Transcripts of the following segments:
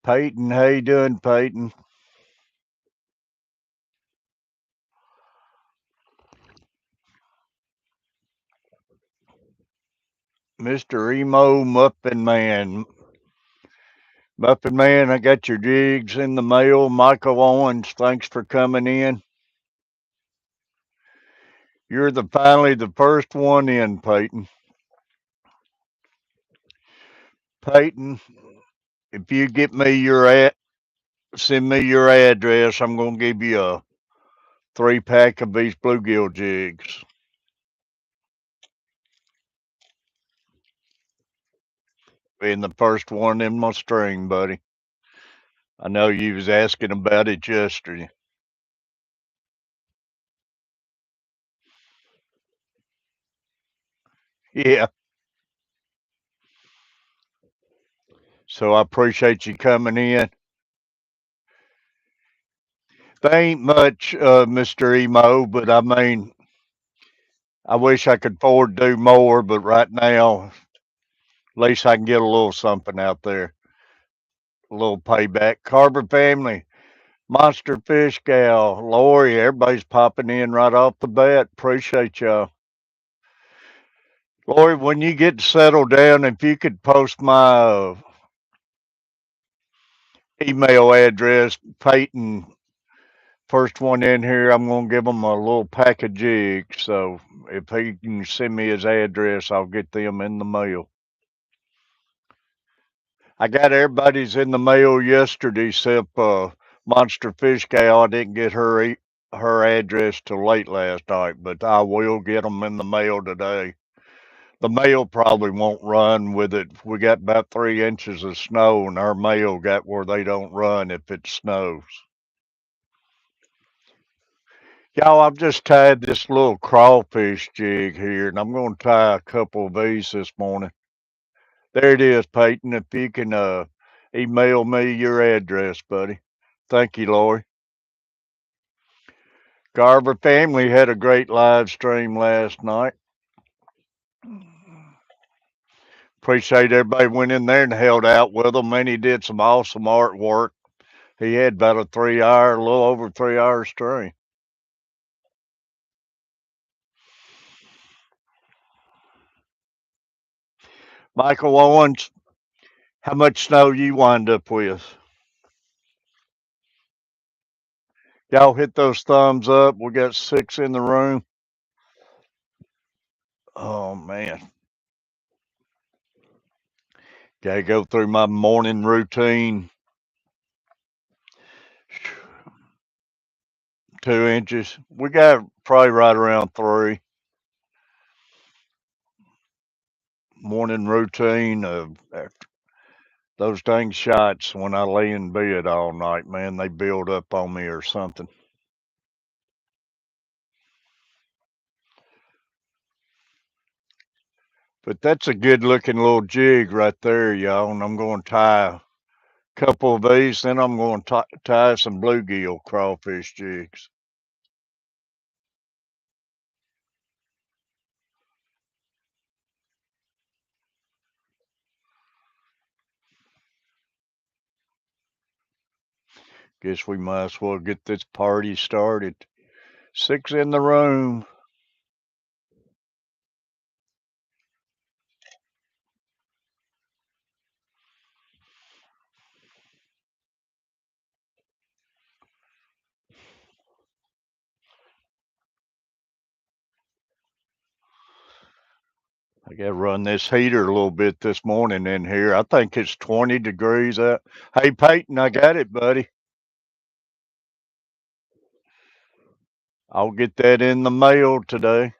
Peyton, how you doing, Peyton? Mr. Emo Muffin Man. Muffin Man, I got your jigs in the mail. Michael Owens, thanks for coming in. You're finally the first one in, Peyton. Peyton, if you get me send me your address, I'm gonna give you a 3-pack of these bluegill jigs. Being the first one in my string, buddy. I know you was asking about it yesterday. Yeah. So I appreciate you coming in. They ain't much, Mr. Emo, but I mean, I wish I could afford to do more, but right now, at least I can get a little something out there, a little payback. Carver family, Monster Fish Gal, Lori, everybody's popping in right off the bat. Appreciate y'all. Lori, when you get settled down, if you could post my email address, Peyton, first one in here, I'm going to give him a little pack of jigs. So if he can send me his address, I'll get them in the mail. I got everybody's in the mail yesterday except Monster Fish Gal. I didn't get her address till late last night, but I will get them in the mail today. The mail probably won't run with it. We got about 3 inches of snow, and our mail got where they don't run if it snows. Y'all, I've just tied this little crawfish jig here, and I'm going to tie a couple of these this morning. There it is, Peyton. If you can email me your address, buddy. Thank you, Lori. Garver family had a great live stream last night. Appreciate everybody went in there and held out with him, and he did some awesome artwork. He had about a little over 3 hour stream. Michael Owens, how much snow you wind up with? Y'all hit those thumbs up. We got 6 in the room. Oh man. Gotta go through my morning routine. 2 inches. We got probably right around 3. Morning routine of those dang shots when I lay in bed all night, man, they build up on me or something. But that's a good looking little jig right there, y'all. And I'm going to tie a couple of these, then I'm going to tie some bluegill crawfish jigs. Guess we might as well get this party started. 6 in the room. I got to run this heater a little bit this morning in here. I think it's 20 degrees out. Hey, Peyton, I got it, buddy. I'll get that in the mail today.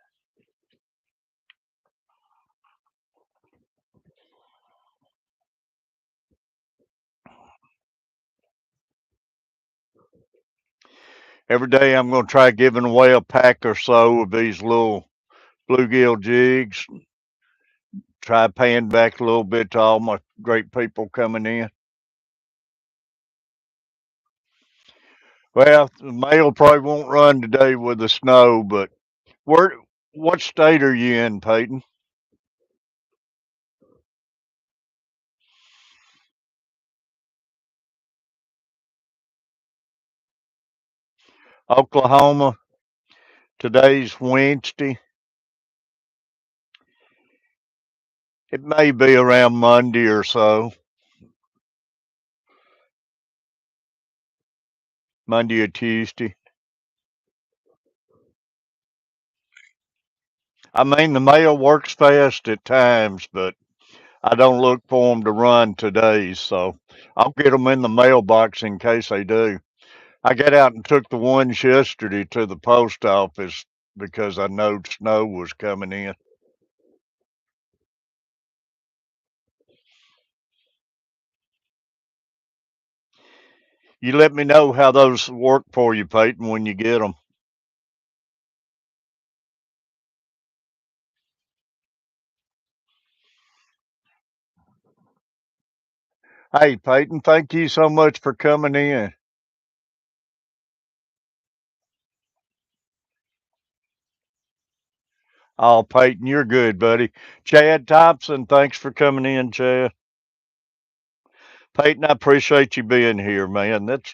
Every day I'm going to try giving away a pack or so of these little bluegill jigs. Try paying back a little bit to all my great people coming in. Well, the mail probably won't run today with the snow, but where? What state are you in, Peyton? Oklahoma. Today's Wednesday. It may be around Monday or so. Monday or Tuesday. I mean, the mail works fast at times, but I don't look for them to run today, so I'll get them in the mailbox in case they do. I got out and took the ones yesterday to the post office because I knowed snow was coming in. You let me know how those work for you, Peyton, when you get them. Hey, Peyton, thank you so much for coming in. Oh, Peyton, you're good, buddy. Chad Thompson, thanks for coming in, Chad. Peyton, I appreciate you being here, man. That's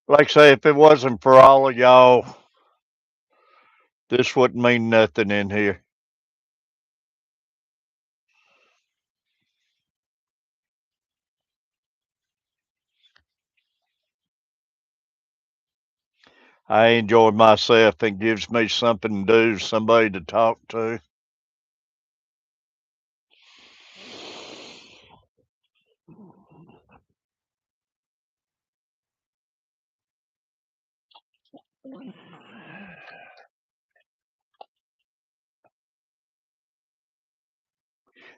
like I say, if it wasn't for all of y'all, this wouldn't mean nothing in here. I enjoy myself. It gives me something to do, somebody to talk to.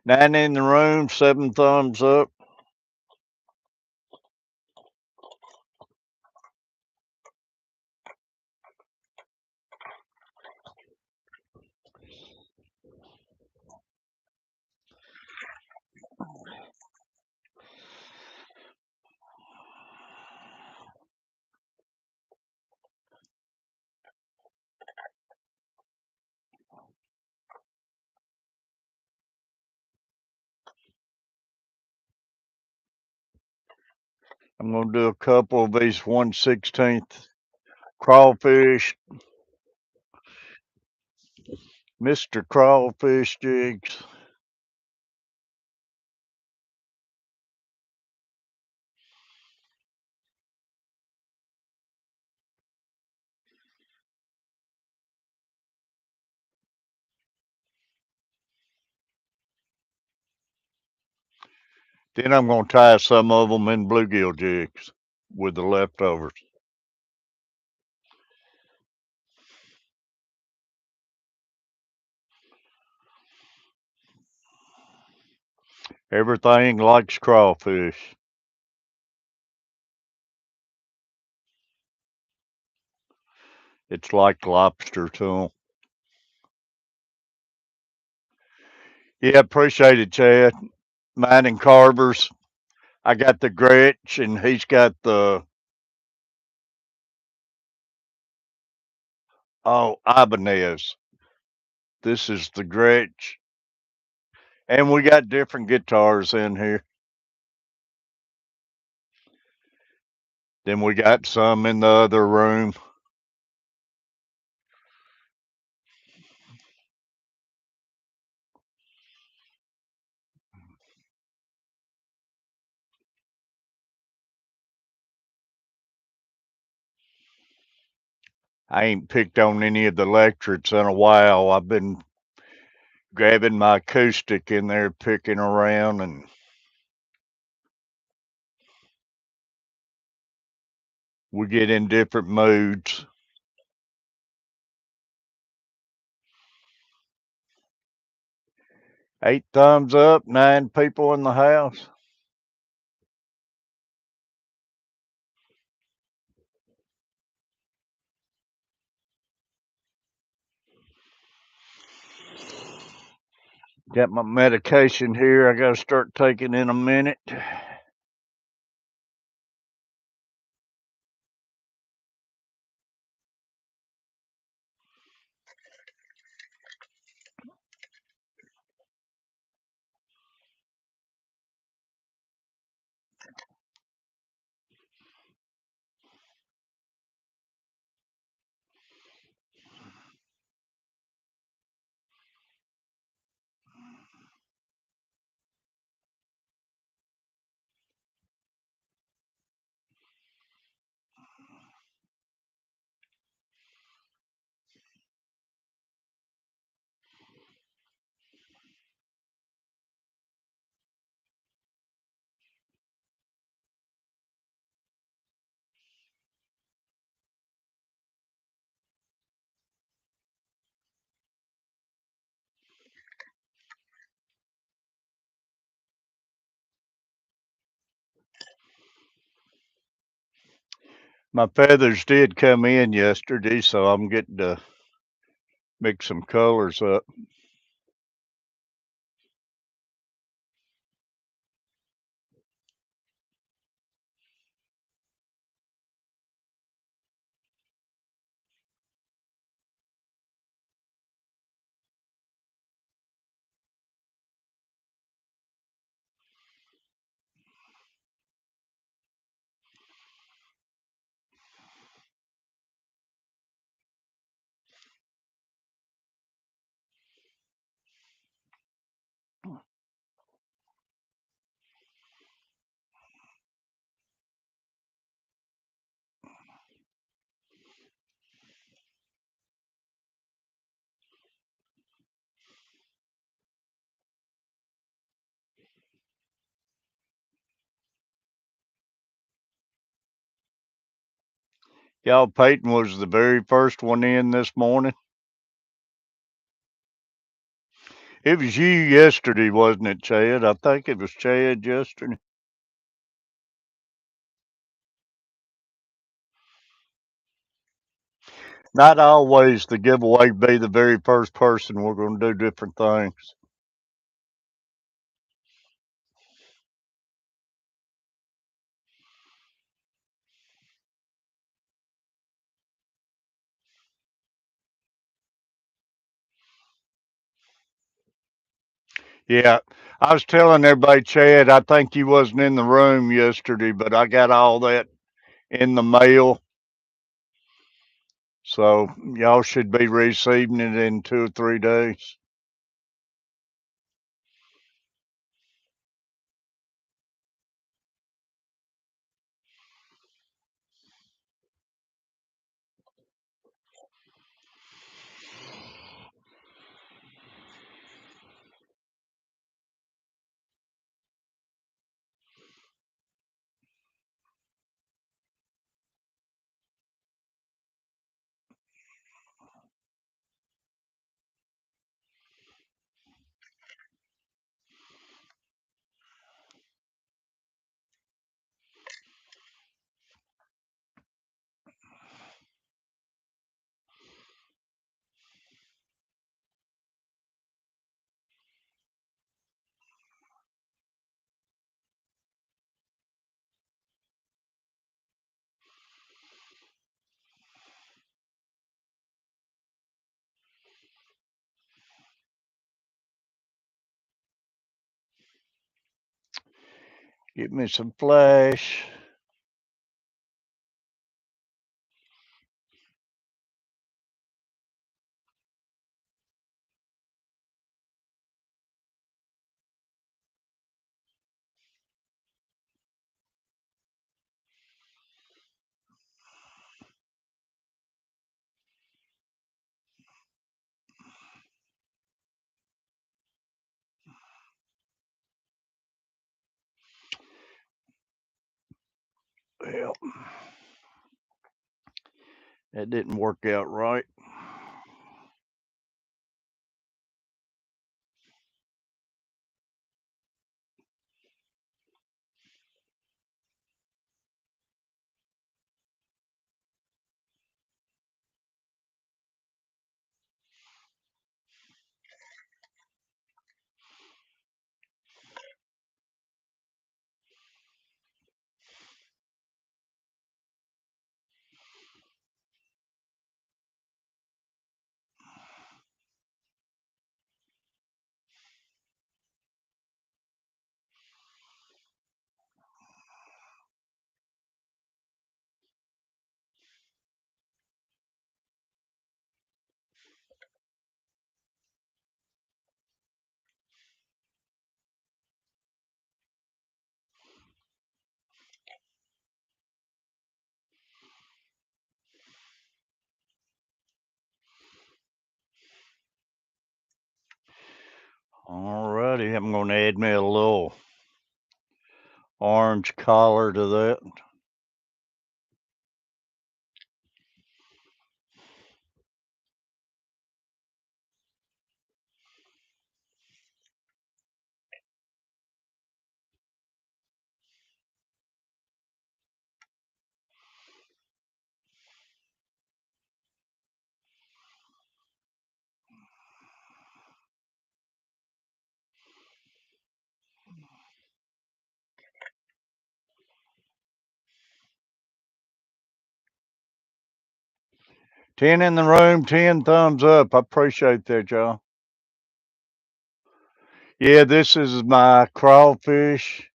Nine in the room, seven thumbs up. I'm going to do a couple of these 1/16th crawfish, Mr. Crawfish jigs. Then I'm going to tie some of them in bluegill jigs with the leftovers. Everything likes crawfish. It's like lobster to them. Yeah, appreciate it, Chad. Mine and Carver's. I got the Gretsch, and he's got the Ibanez. This is the Gretsch, and we got different guitars in here. Then we got some in the other room. I ain't picked on any of the electrics in a while. I've been grabbing my acoustic in there, picking around, and we get in different moods. 8 thumbs up, 9 people in the house. Got my medication here. I got to start taking in a minute. My feathers did come in yesterday, so I'm getting to mix some colors up. Y'all, Peyton was the very first one in this morning. It was you yesterday, wasn't it, Chad? I think it was Chad yesterday. Not always the giveaway be the very first person. We're going to do different things. Yeah, I was telling everybody, Chad, I think you wasn't in the room yesterday, but I got all that in the mail. So y'all should be receiving it in 2 or 3 days. Give me some flash. Well, that didn't work out right. Alrighty, I'm going to add me a little orange collar to that. 10 in the room, 10 thumbs up. I appreciate that, y'all. Yeah, this is my crawfish.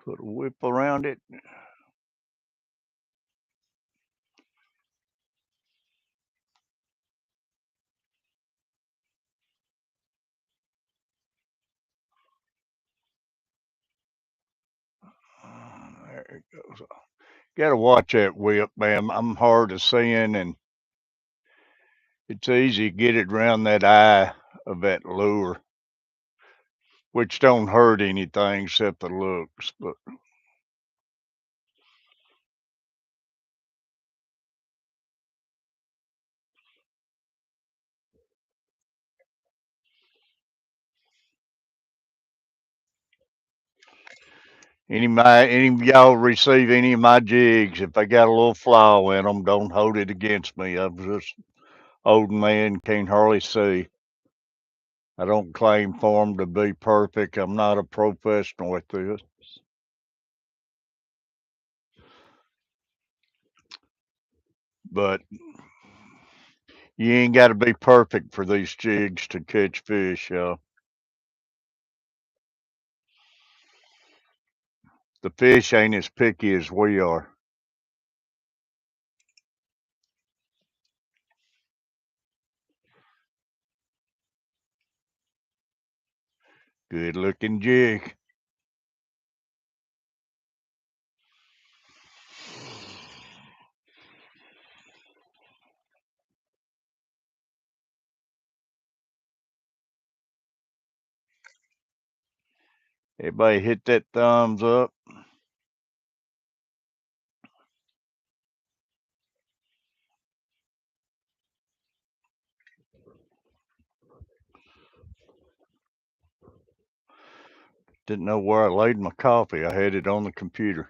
Put a whip around it. There it goes. Got to watch that whip, man. I'm hard of seeing, and it's easy to get it around that eye of that lure, which don't hurt anything except the looks. But any of y'all receive any of my jigs, if they got a little flaw in them, don't hold it against me. I'm just old man, can't hardly see. I don't claim for them to be perfect. I'm not a professional at this. But you ain't got to be perfect for these jigs to catch fish, y'all. The fish ain't as picky as we are. Good looking jig. Everybody hit that thumbs up. Didn't know where I laid my coffee. I had it on the computer.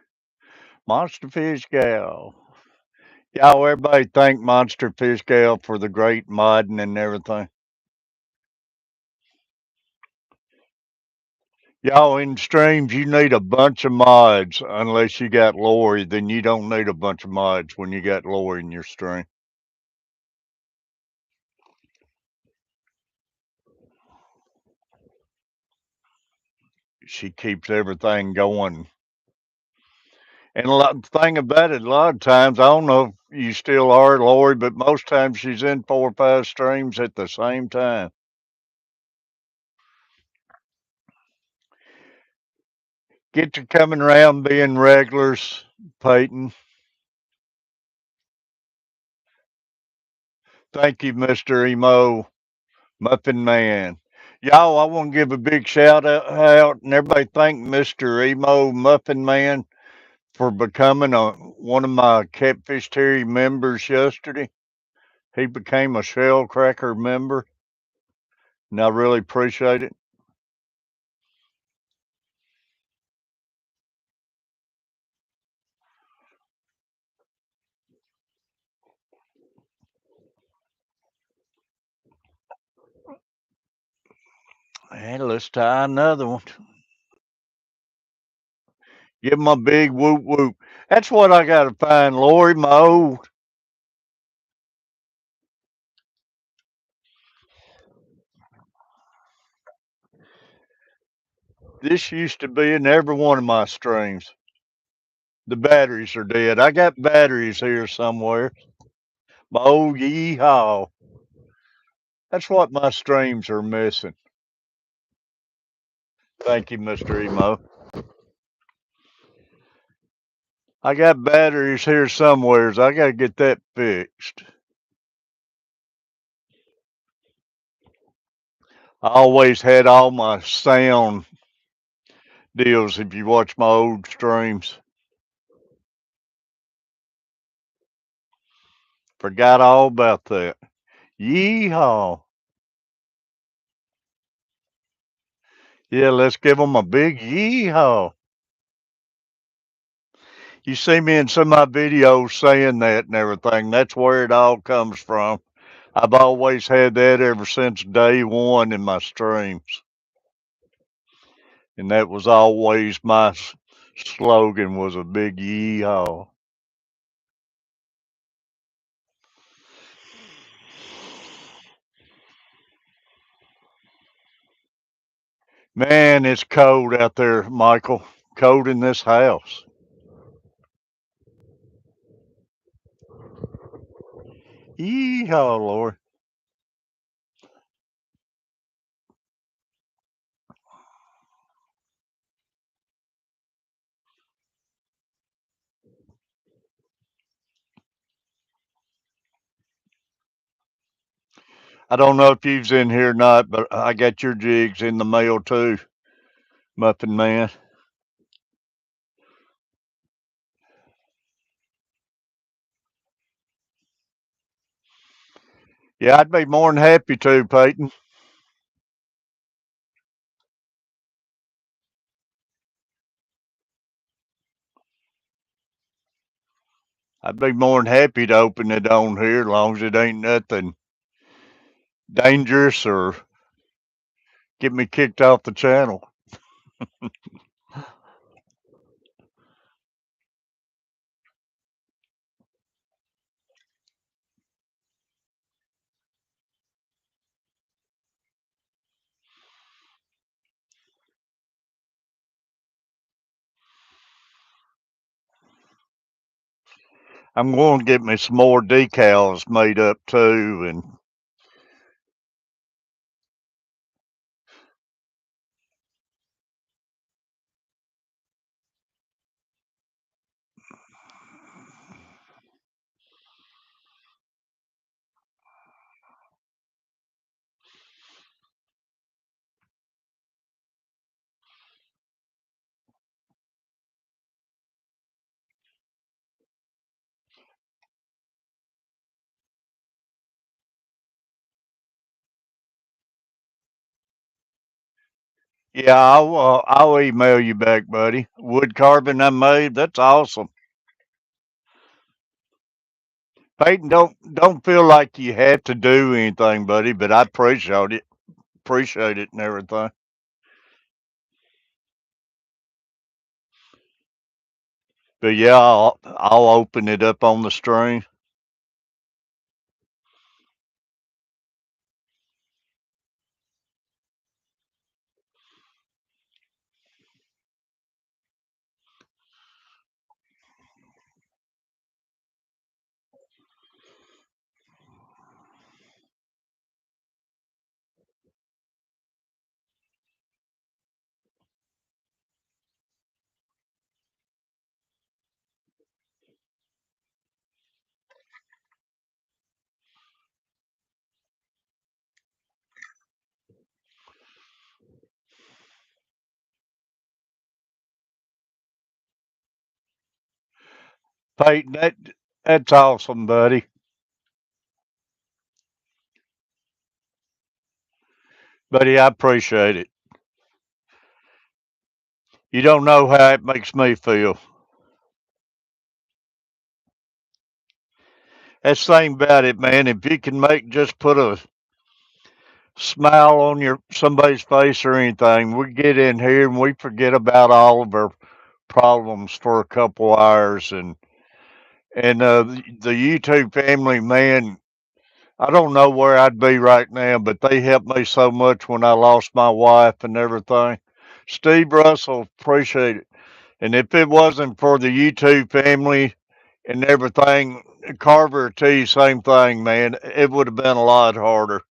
Monster Fish Gal. Y'all, everybody thank Monster Fish Gal for the great modding and everything. Y'all, in streams, you need a bunch of mods unless you got Lori. Then you don't need a bunch of mods when you got Lori in your stream. She keeps everything going. And the thing about it, a lot of times, I don't know if you still are, Lori, but most times she's in 4 or 5 streams at the same time. Get to coming around being regulars, Peyton. Thank you, Mr. Emo, Muffin Man. Y'all, I want to give a big shout out and everybody thank Mr. Emo, Muffin Man, for becoming one of my Catfish Terry members yesterday. He became a Shell Cracker member, and I really appreciate it. And let's try another one. Give him a big whoop whoop. That's what I got to find, Lori, my old. This used to be in every one of my streams. The batteries are dead. I got batteries here somewhere. My old yeehaw. That's what my streams are missing. Thank you, Mr. Emo. I got batteries here somewheres. I gotta get that fixed. I always had all my sound deals if you watch my old streams. Forgot all about that. Yeehaw. Yeah, let's give them a big yeehaw. You see me in some of my videos saying that and everything. That's where it all comes from. I've always had that ever since day one in my streams. And that was always my slogan was a big yeehaw. Man, it's cold out there, Michael. Cold in this house. Yeehaw, Lord. I don't know if you's in here or not, but I got your jigs in the mail too, Muffin Man. Yeah, I'd be more than happy to, Peyton. I'd be more than happy to open it on here as long as it ain't nothing dangerous or get me kicked off the channel. I'm going to get me some more decals made up too. And yeah, I'll email you back, buddy. Wood carving I made. That's awesome. Peyton, don't feel like you have to do anything, buddy, but I appreciate it and everything. But yeah, I'll open it up on the stream. Peyton, that's awesome, buddy. Buddy, I appreciate it. You don't know how it makes me feel. That's the thing about it, man. If you can just put a smile on somebody's face or anything, we get in here and we forget about all of our problems for a couple hours. And the YouTube family, man, I don't know where I'd be right now, but they helped me so much when I lost my wife and everything. Steve Russell, appreciate it. And if it wasn't for the YouTube family and everything, Carver T, same thing, man. It would have been a lot harder.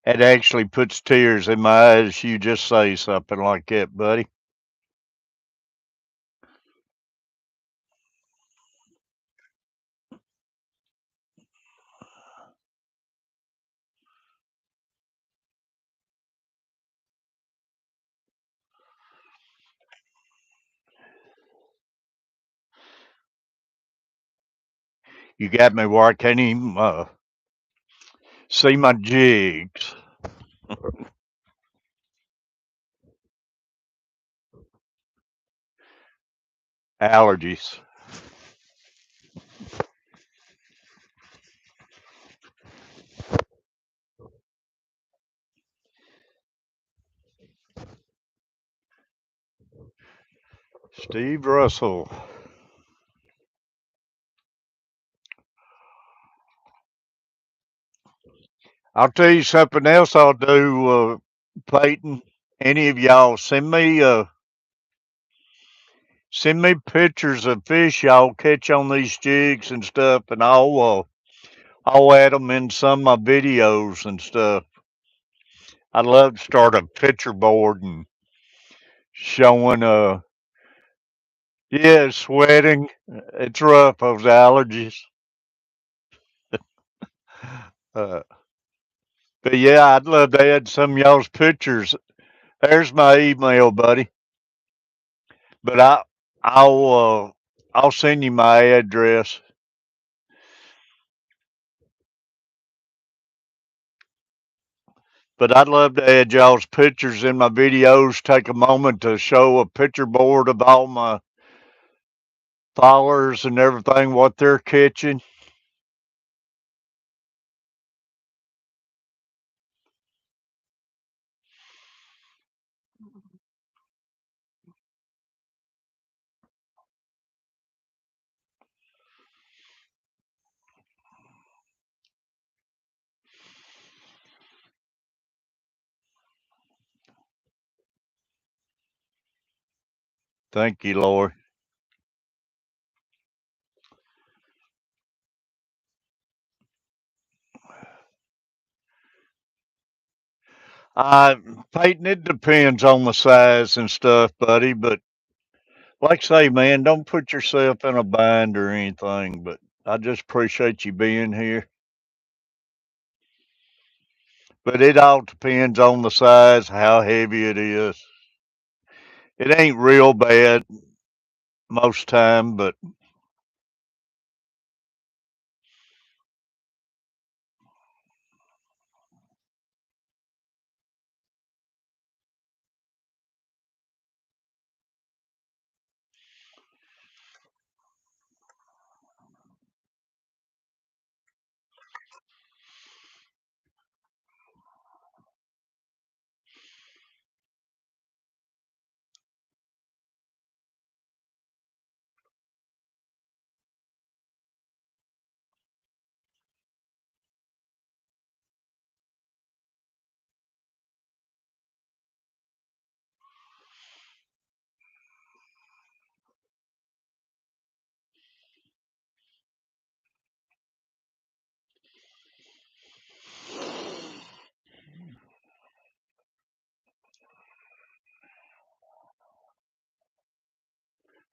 It actually puts tears in my eyes. You just say something like that, buddy. You got me where I can't even see my jigs. Allergies. Steve Russell. I'll tell you something else I'll do, Peyton. Any of y'all send me pictures of fish y'all catch on these jigs and stuff, and I'll add them in some of my videos and stuff. I'd love to start a picture board and showing yeah, sweating. It's rough, those allergies. Uh, but yeah, I'd love to add some of y'all's pictures. There's my email, buddy. But I'll send you my address. But I'd love to add y'all's pictures in my videos. Take a moment to show a picture board of all my followers and everything, what they're catching. Thank you, Lord. I Peyton, it depends on the size and stuff, buddy. But like I say, man, don't put yourself in a bind or anything. But I just appreciate you being here. But it all depends on the size, how heavy it is. It ain't real bad most time, but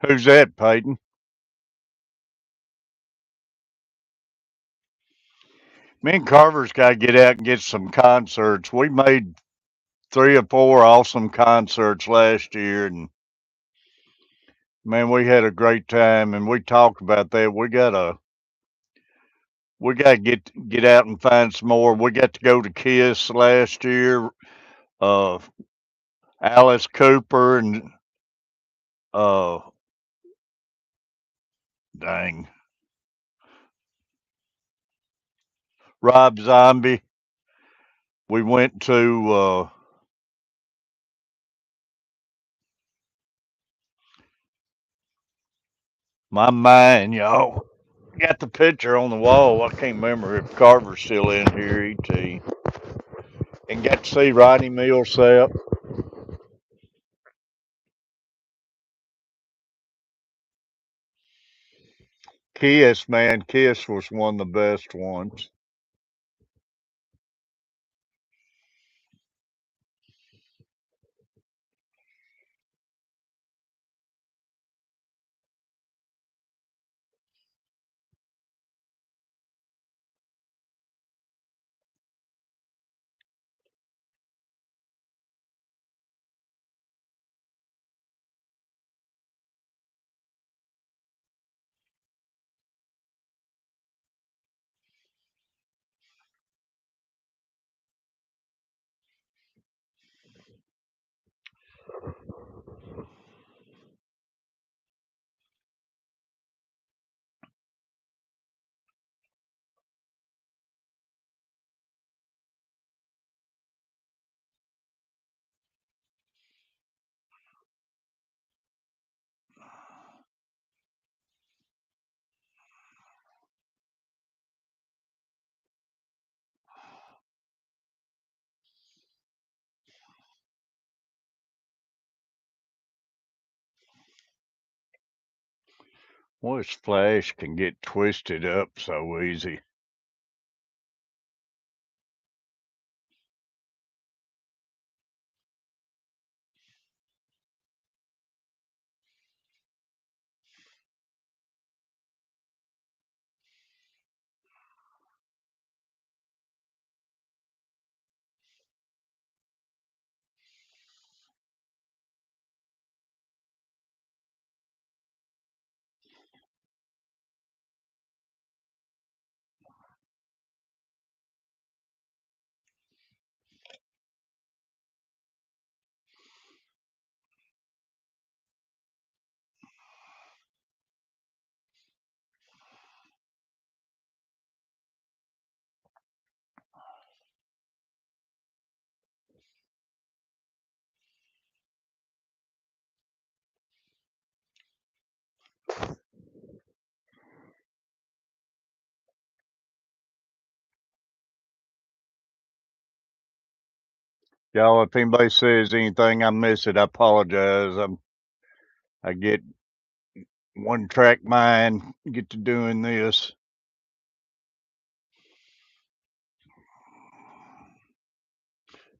who's that, Peyton? Me and Carver's got to get out and get some concerts. We made 3 or 4 awesome concerts last year, and man, we had a great time. And we talked about that. We gotta get out and find some more. We got to go to Kiss last year. Uh, Alice Cooper and uh, dang, Rob Zombie. We went to my mind, y'all. Got the picture on the wall. I can't remember if Carver's still in here. Et and got to see Rodney Millsap. Kiss, man, Kiss was one of the best ones. Well, his flash can get twisted up so easy. Y'all, if anybody says anything I miss it, I apologize. I get one track mind, get to doing this.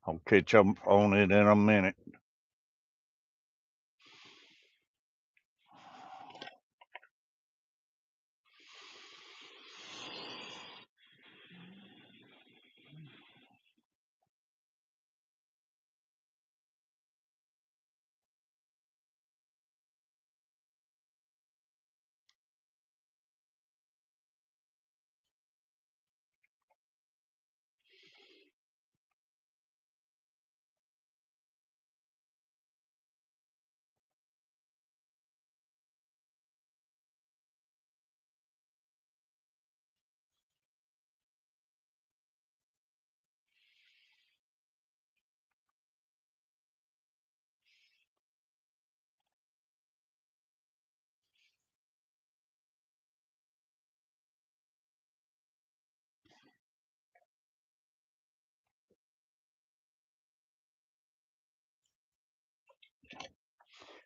I'll catch up on it in a minute.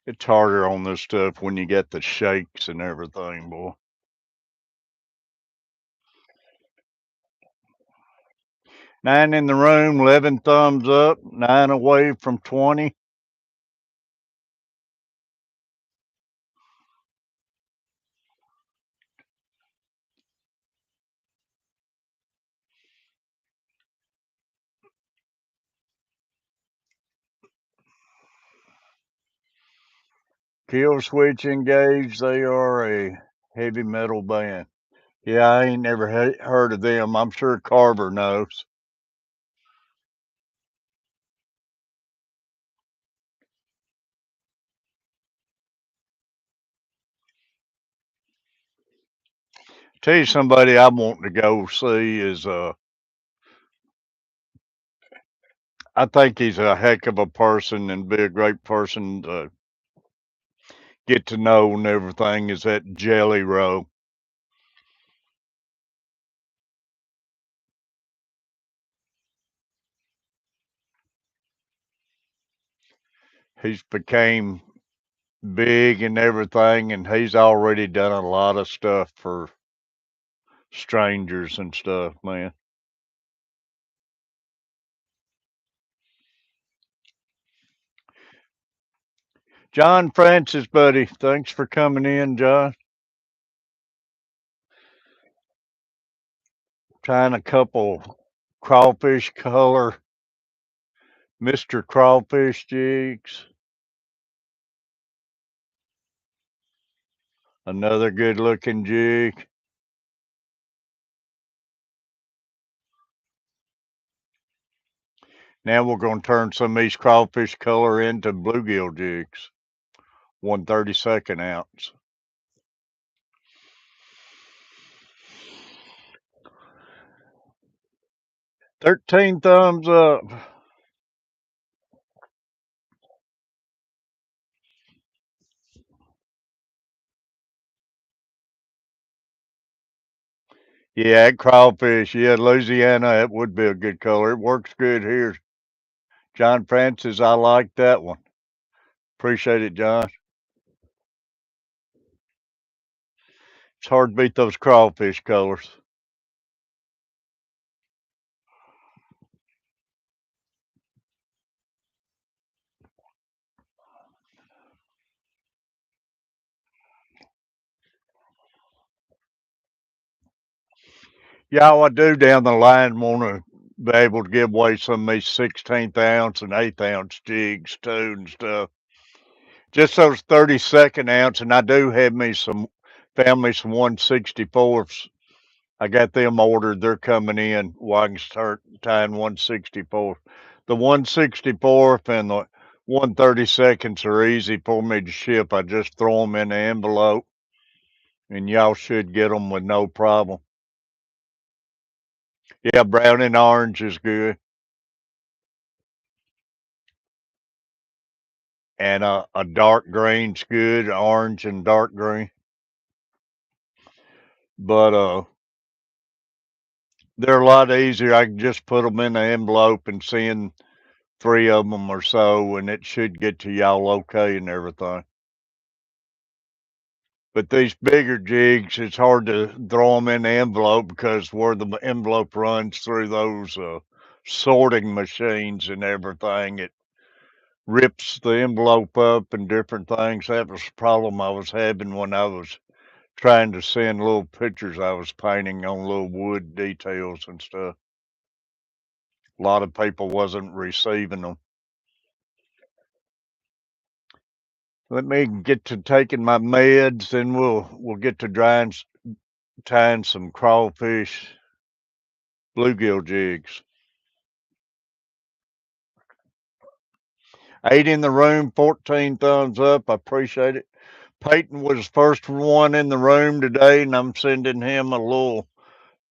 It's harder on this stuff when you get the shakes and everything, boy. 9 in the room, 11 thumbs up, 9 away from 20. Kill Switch engaged. They are a heavy metal band. Yeah, I ain't never heard of them. I'm sure Carver knows. Tell you somebody I want to go see is I think he's a heck of a person and be a great person to get to know and everything is that Jelly Row. He's became big and everything and he's already done a lot of stuff for strangers and stuff, man. John Francis, buddy, thanks for coming in, John. Trying a couple crawfish color Mr. Crawfish jigs. Another good looking jig. Now we're going to turn some of these crawfish color into bluegill jigs. 1/32 ounce. 13 thumbs up. Yeah, that crawfish. Yeah, Louisiana, that would be a good color. It works good here. John Francis, I like that one. Appreciate it, John. It's hard to beat those crawfish colors. Yeah, I do down the line want to be able to give away some of these 16th ounce and 8th ounce jigs too and stuff. Just those 32nd ounce, and I do have me some family some 164ths. I got them ordered. They're coming in. Well, I can start tying 164th. The 164th and the 132nds are easy for me to ship. I just throw them in the envelope, and y'all should get them with no problem. Yeah, brown and orange is good. And a dark green's good, orange and dark green. But they're a lot easier. I can just put them in the envelope and send three of them or so, and it should get to y'all okay and everything. But these bigger jigs, it's hard to throw them in the envelope because where the envelope runs through those sorting machines and everything, it rips the envelope up and different things. That was the problem I was having when I was trying to send little pictures I was painting on little wood details and stuff. A lot of people wasn't receiving them. Let me get to taking my meds, then we'll get to tying some crawfish bluegill jigs. 8 in the room, 14 thumbs up. I appreciate it. Peyton was the first one in the room today, and I'm sending him a little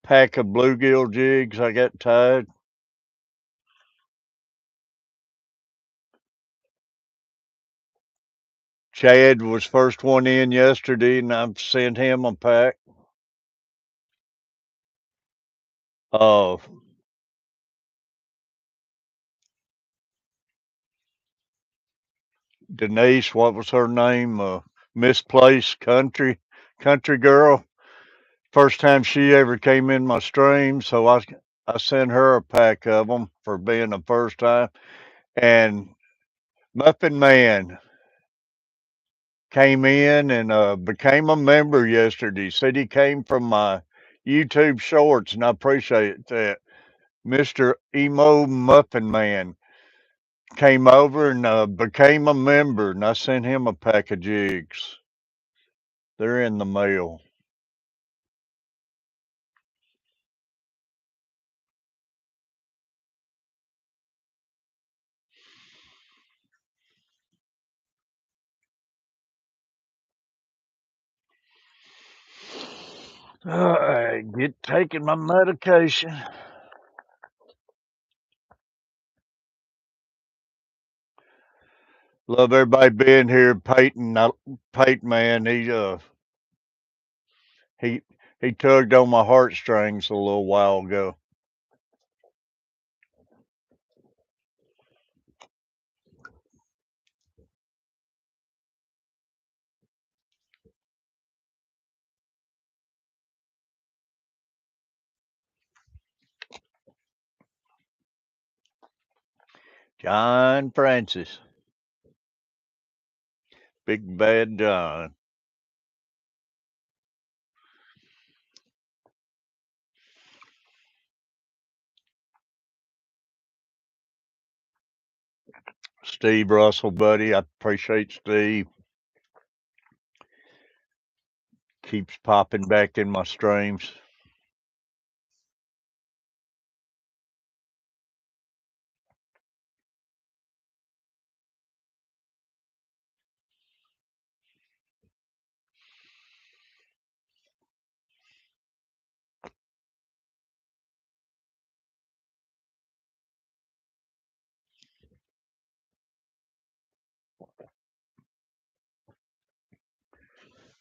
pack of bluegill jigs I got tied. Chad was first one in yesterday, and I've sent him a pack. Uh, Denise, what was her name? Misplaced country girl. First time she ever came in my stream, so I sent her a pack of them for being the first time. And Muffin Man came in and became a member yesterday. Said he came from my YouTube shorts, and I appreciate that. Mr. Emo Muffin Man came over and became a member, and I sent him a pack of jigs. They're in the mail. Get taking my medication. Love everybody being here. Peyton, man, he he tugged on my heartstrings a little while ago. John Francis, Big Bad John, Steve Russell, buddy. I appreciate Steve. Keeps popping back in my streams.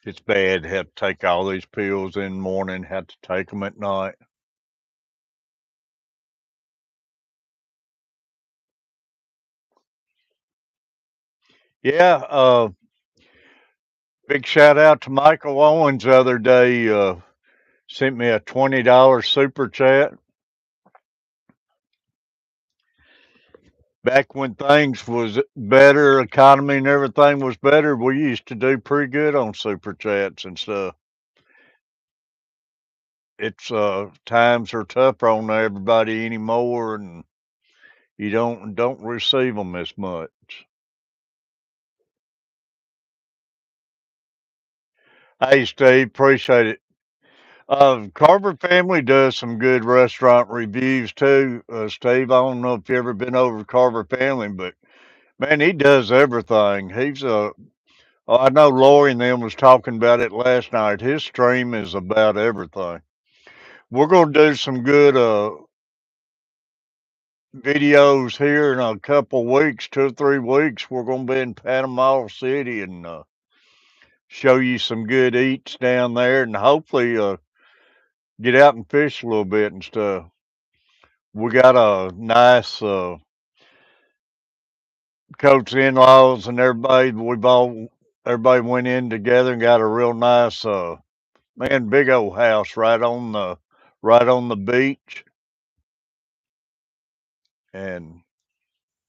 It's bad. Have to take all these pills in the morning. Have to take them at night. Yeah. Big shout out to Michael Owens the other day. Sent me a $20 super chat. Back when things was better, economy and everything was better, we used to do pretty good on super chats and stuff. It's times are tougher on everybody anymore, and you don't receive them as much. Hey, Steve, appreciate it. Carver Family does some good restaurant reviews too. Steve, I don't know if you ever been over to Carver Family, but man, he does everything. Oh, I know Lori and them was talking about it last night. His stream is about everything. We're gonna do some good videos here in a couple weeks, 2 or 3 weeks. We're gonna be in Panama City and show you some good eats down there, and hopefully get out and fish a little bit and stuff. We got a nice coach in-laws and everybody. Everybody went in together and got a real nice man, big old house right on the beach, and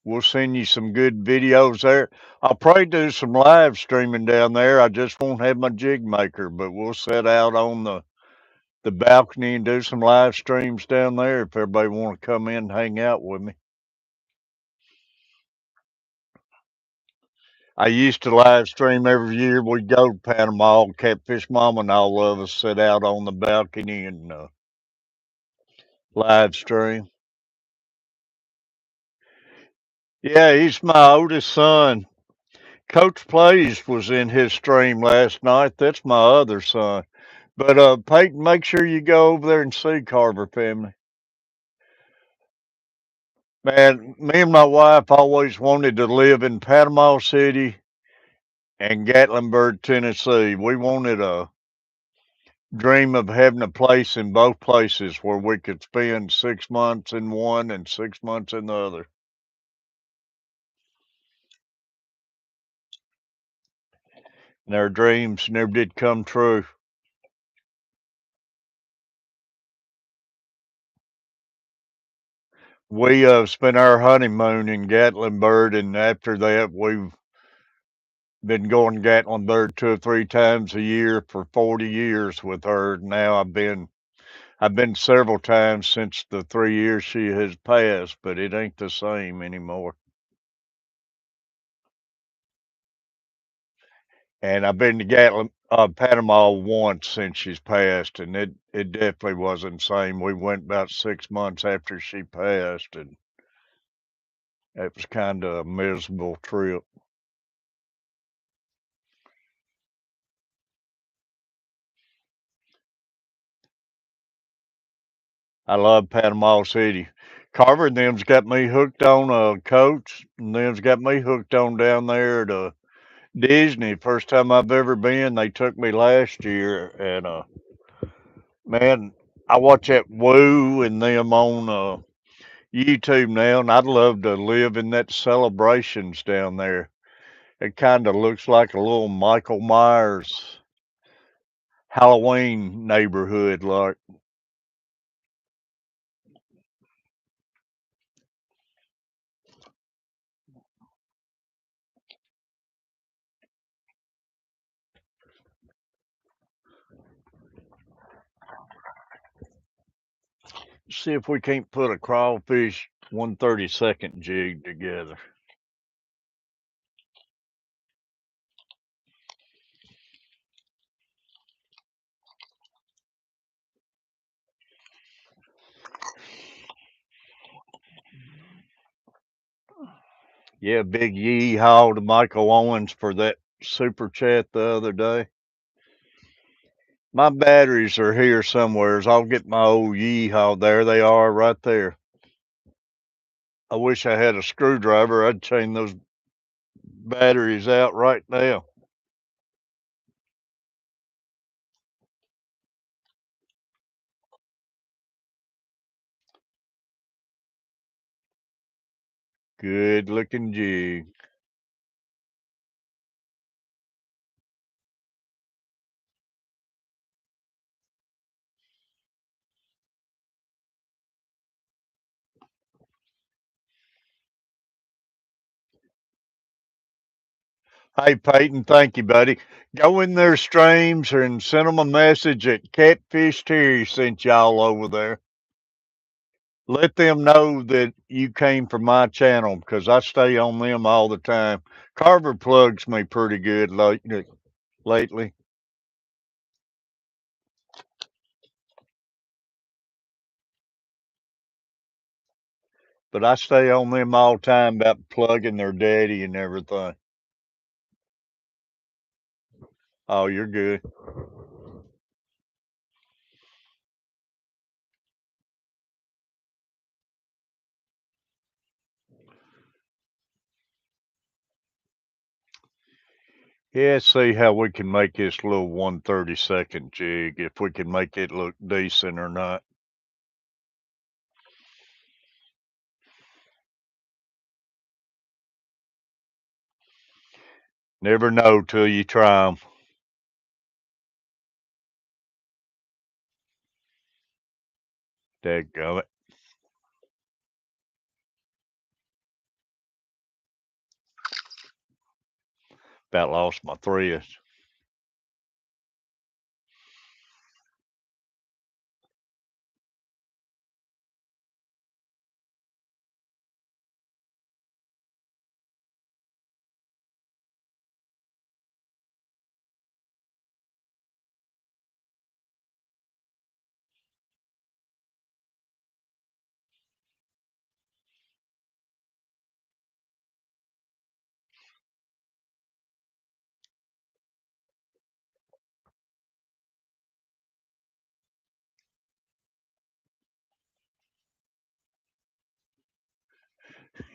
we'll send you some good videos there. I'll probably do some live streaming down there. I just won't have my jig maker, but we'll set out on the balcony and do some live streams down there if everybody want to come in and hang out with me. I used to live stream every year. We'd go to Panama, Catfish Mama and all of us sit out on the balcony and live stream. Yeah, he's my oldest son. Coach Plays was in his stream last night. That's my other son. But Peyton, make sure you go over there and see Carver Family. Man, me and my wife always wanted to live in Panama City and Gatlinburg, Tennessee. We wanted a dream of having a place in both places where we could spend 6 months in one and 6 months in the other. And our dreams never did come true. We spent our honeymoon in Gatlinburg, and after that, we've been going to Gatlinburg 2 or 3 times a year for 40 years with her. Now I've been several times since the 3 years she has passed, but it ain't the same anymore. And I've been to Panama once since she's passed, and it definitely wasn't the same. We went about 6 months after she passed, and it was kind of a miserable trip. I love Panama City. Carver and them's got me hooked on Coach, and them's got me hooked on down there to Disney. First time I've ever been, they took me last year, and man, I watch that Woo and them on YouTube now, and I'd love to live in that celebrations down there. It kind of looks like a little Michael Myers Halloween neighborhood, like. See if we can't put a crawfish 1/32 jig together. Yeah, big yeehaw to Michael Owens for that super chat the other day. My batteries are here somewheres. I'll get my old yeehaw. There they are right there. I wish I had a screwdriver. I'd change those batteries out right now. Good looking jig. Hey, Peyton, thank you, buddy. Go in their streams and send them a message that Catfish Terry sent y'all over there. Let them know that you came from my channel because I stay on them all the time. Carver plugs me pretty good lately, but I stay on them all the time about plugging their daddy and everything. Oh, you're good. Yeah, see how we can make this little 132nd jig, if we can make it look decent or not. Never know till you try them. Dadgummit. About lost my thread.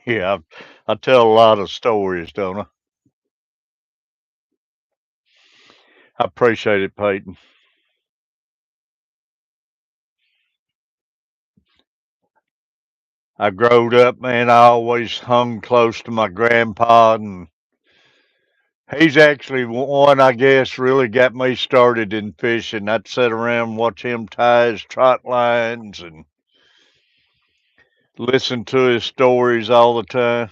Yeah, I tell a lot of stories, don't I? I appreciate it, Peyton. I growed up, man. I always hung close to my grandpa, and he's actually one, I guess, really got me started in fishing. I'd sit around and watch him tie his trot lines and listen to his stories all the time.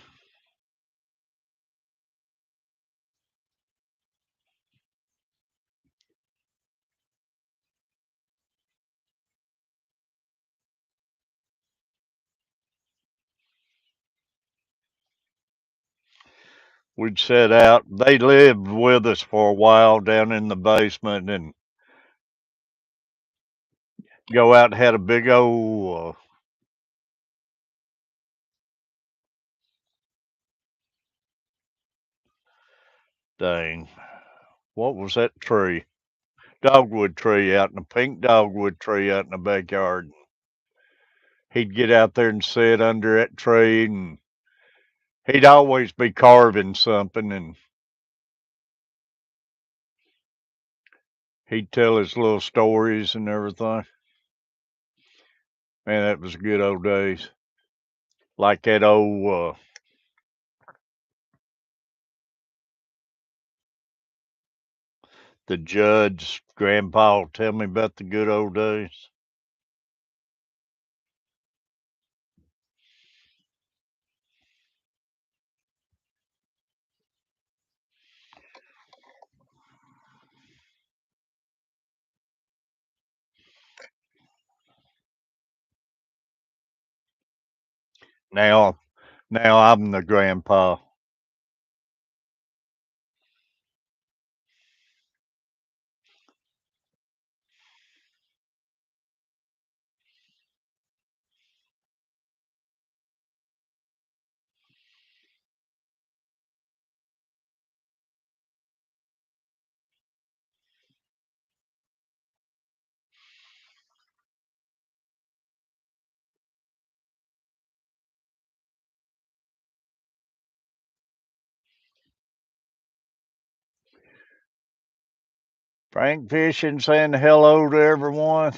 We'd set out. They lived with us for a while down in the basement and go out and had a big old dang. What was that tree? Dogwood tree out in the pink dogwood tree out in the backyard. He'd get out there and sit under that tree and he'd always be carving something and he'd tell his little stories and everything. Man, that was good old days. Like that old the judge grandpa tell me about the good old days. Now now I'm the grandpa. Frank Fishing saying hello to everyone.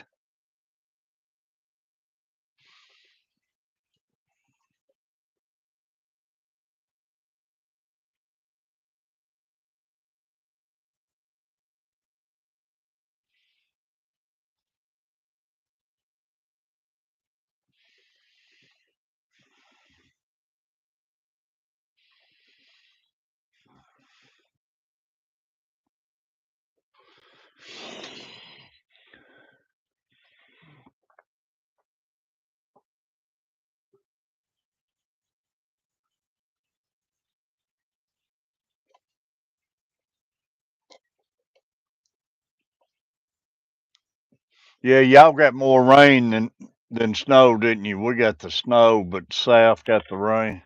Yeah, y'all got more rain than snow, didn't you? We got the snow, but South got the rain.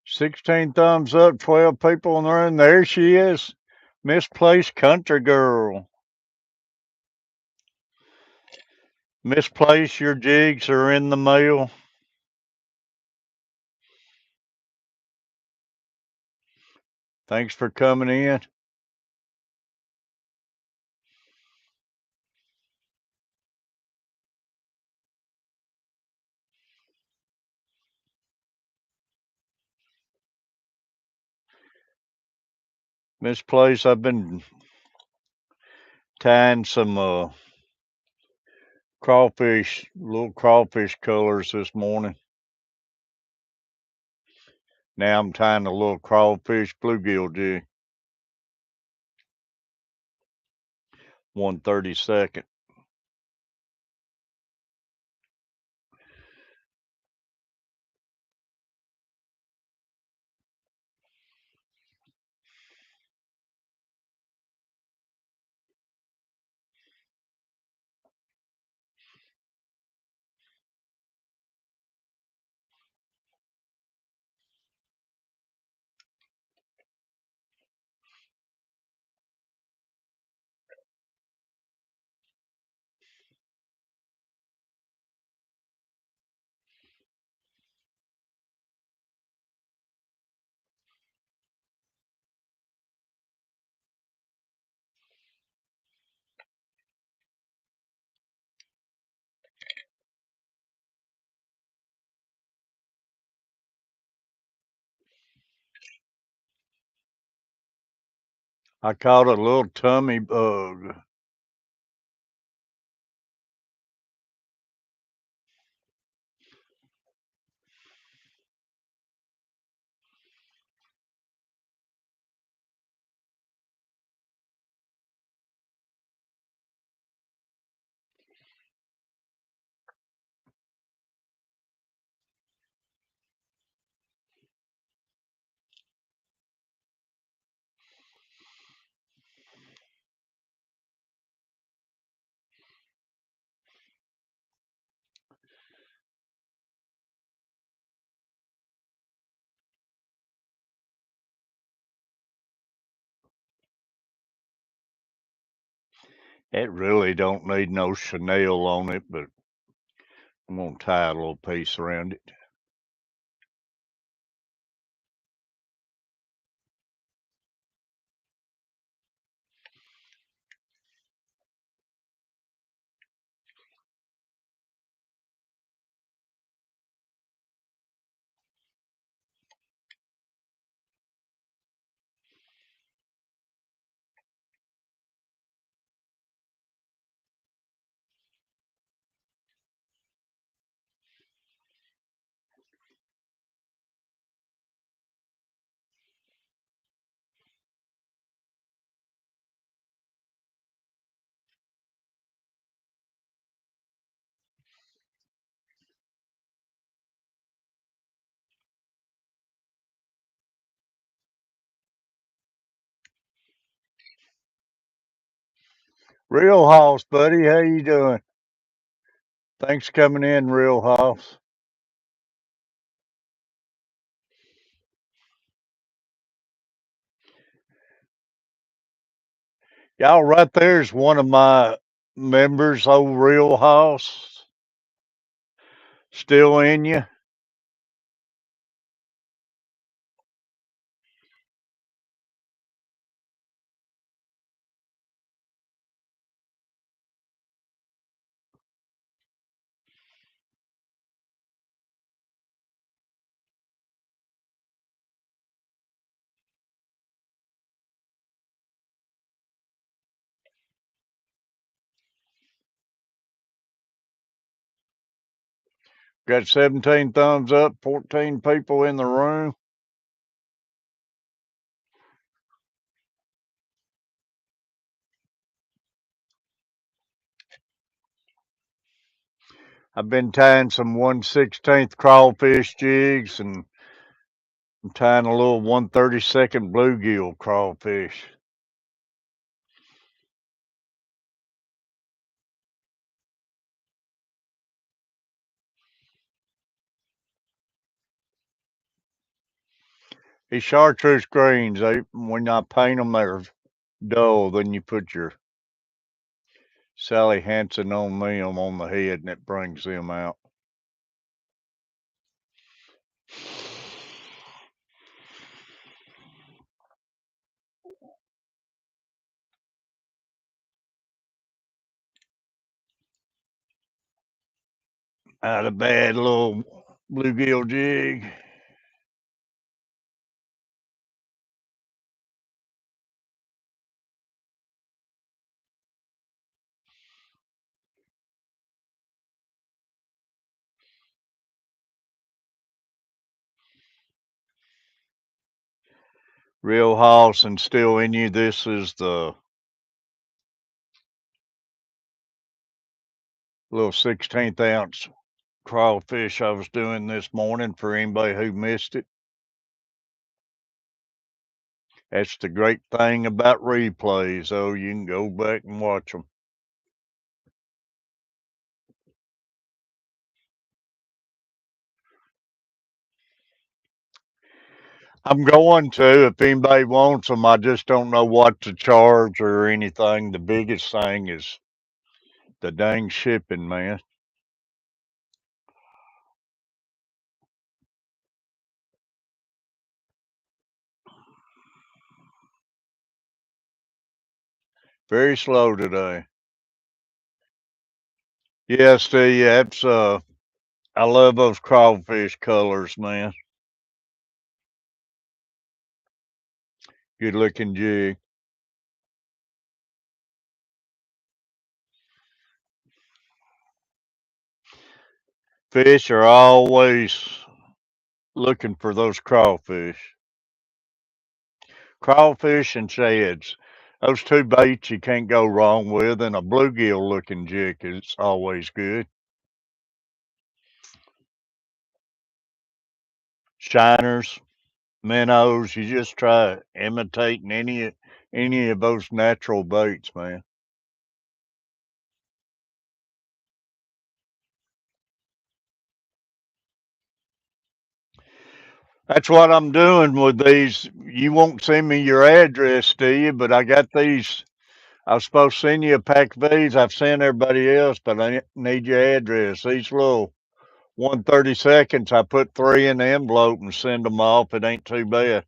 16 thumbs up, 12 people in the room. There she is. Misplaced country girl. Misplaced, your jigs are in the mail. Thanks for coming in. Misplaced, I've been tying some crawfish, little crawfish colors this morning. Now I'm tying a little crawfish bluegill jig. 1/32. I caught a little tummy bug. It really don't need no chenille on it, but I'm gonna tie a little piece around it. Real Hoss, buddy, how you doing? Thanks for coming in, Real Hoss. Y'all right there's one of my members, old Real Hoss. Still in you? Got 17 thumbs up, 14 people in the room. I've been tying some 1/16 crawfish jigs, and I'm tying a little 1/32 bluegill crawfish. These chartreuse greens, when I paint them, they're dull. Then you put your Sally Hansen on me on the head, and it brings them out. Not a bad little bluegill jig. Real hoss and still in you. This is the little 16th ounce crawfish I was doing this morning for anybody who missed it. That's the great thing about replays, though. You can go back and watch them. I'm going to if anybody wants them. I just don't know what to charge or anything. The biggest thing is the dang shipping, man. Very slow today. Yeah, Steve, that's I love those crawfish colors, man. Good looking jig. Fish are always looking for those crawfish. Crawfish and shads. Those two baits you can't go wrong with, and a bluegill looking jig is always good. Shiners, minnows, you just try imitating any of those natural baits, man. That's what I'm doing with these. You won't send me your address, do you? But I got these. I was supposed to send you a pack of these. I've sent everybody else, but I need your address. These little 1/32, I put three in the envelope and send them off. It ain't too bad.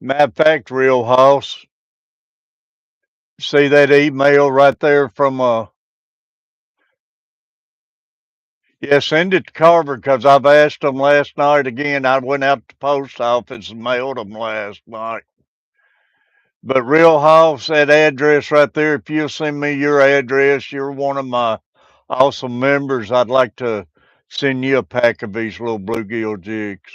Matter of fact, Real Hoss, see that email right there from yeah, send it to Carver because I've asked them last night again. I went out to the post office and mailed them last night. But Real Hoss, that address right there, if you'll send me your address, you're one of my awesome members. I'd like to send you a pack of these little bluegill jigs.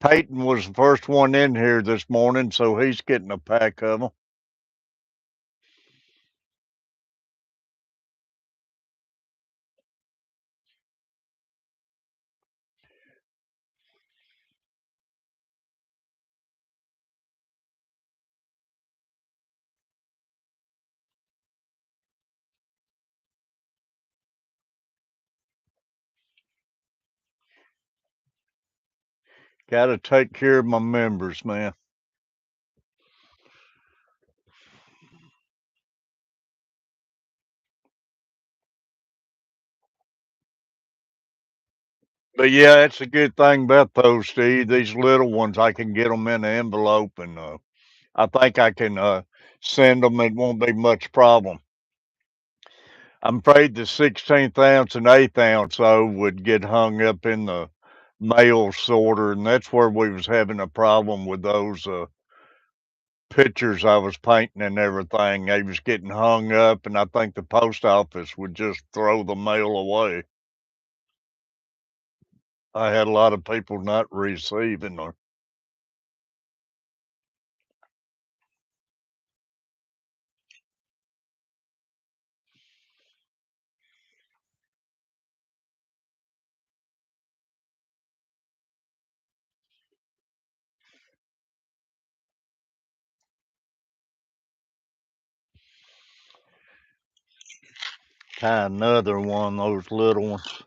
Peyton was the first one in here this morning, so he's getting a pack of them. Got to take care of my members, man. But yeah, that's a good thing about those, Steve. These little ones, I can get them in the envelope, and I think I can send them. It won't be much problem. I'm afraid the 16th ounce and 8th ounce though would get hung up in the mail sorter, and that's where we was having a problem with those pictures I was painting and everything. They was getting hung up, and I think the post office would just throw the mail away. I had a lot of people not receiving them. Try another one of those little ones.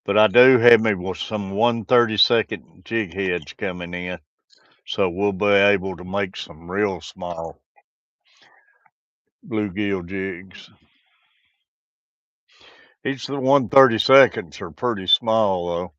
But I do have me with some 1/32 jig heads coming in, so we'll be able to make some real small bluegill jigs. Each of the 1/32s are pretty small though.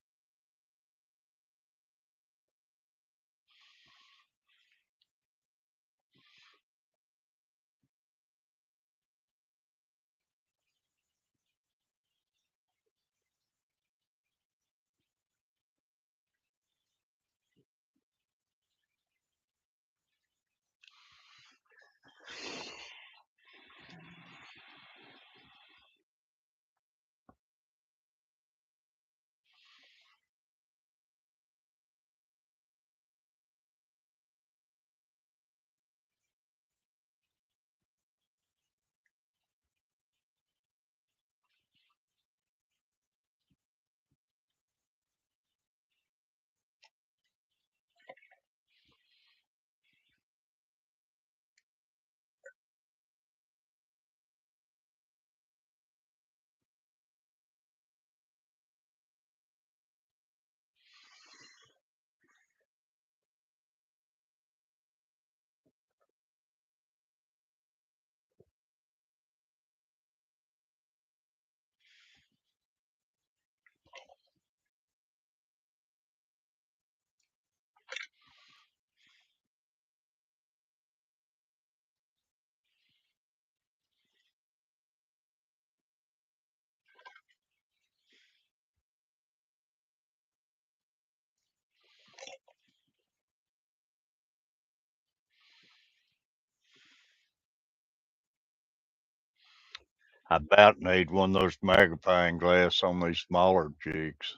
I about need one of those magnifying glass on these smaller jigs.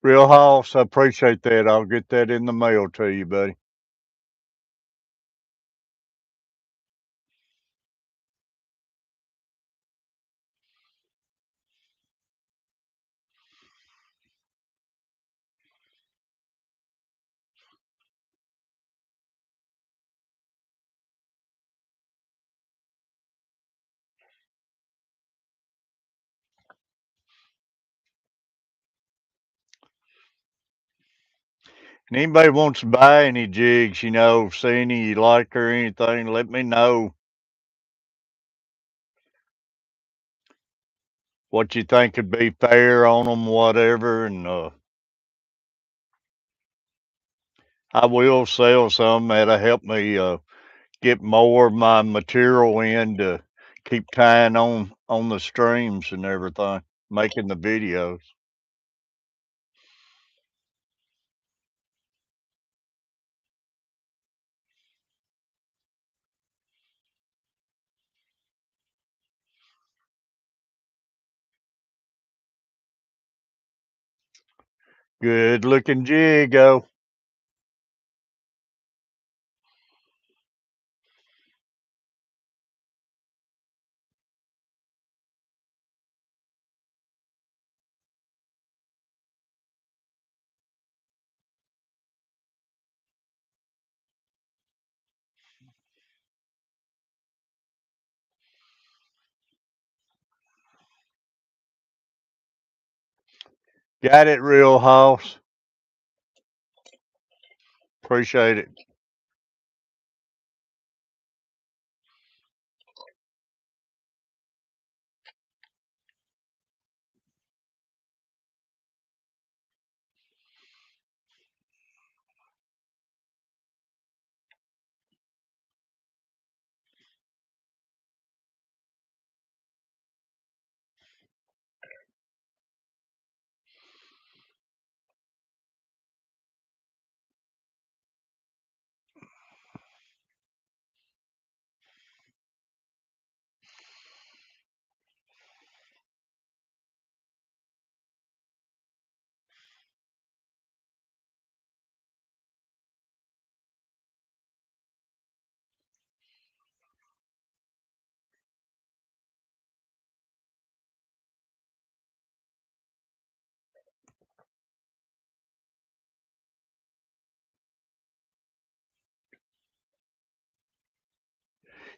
Real Hoss, I appreciate that. I'll get that in the mail to you, buddy. And anybody wants to buy any jigs, see any you like or anything, let me know. what you think would be fair on them, whatever, and I will sell some. That'll help me get more of my material in to keep tying on the streams and everything, making the videos. Good looking jig, oh. Got it, real hoss. Appreciate it.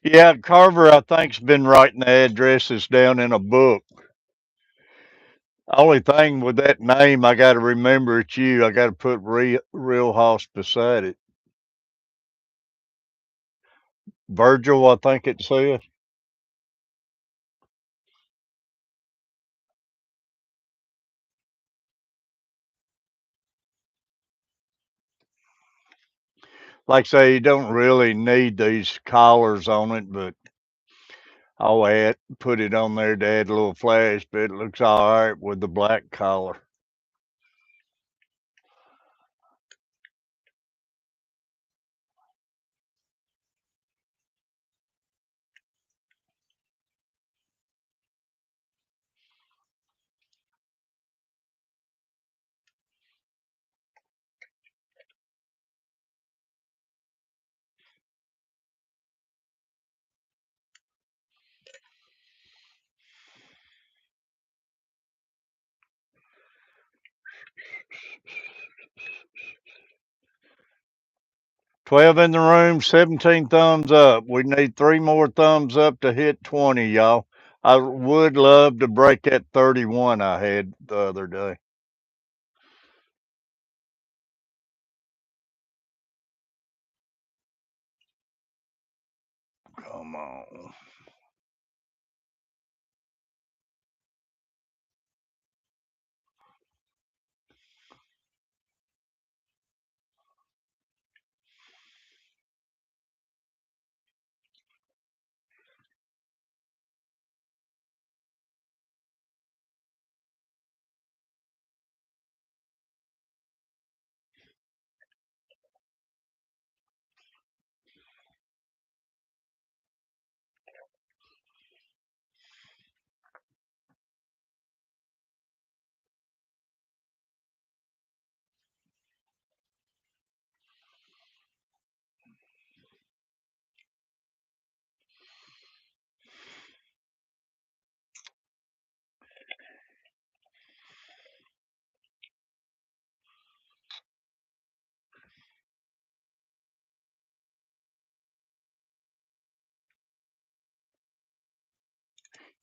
Yeah, Carver, I think's been writing the addresses down in a book. Only thing with that name, I got to remember it's you. I got to put real hoss beside it. Virgil, I think it says. Like I say, you don't really need these collars on it, but I'll put it on there to add a little flash, but it looks all right with the black collar. 12 in the room, 17 thumbs up. We need 3 more thumbs up to hit 20, y'all. I would love to break that 31 I had the other day. Come on.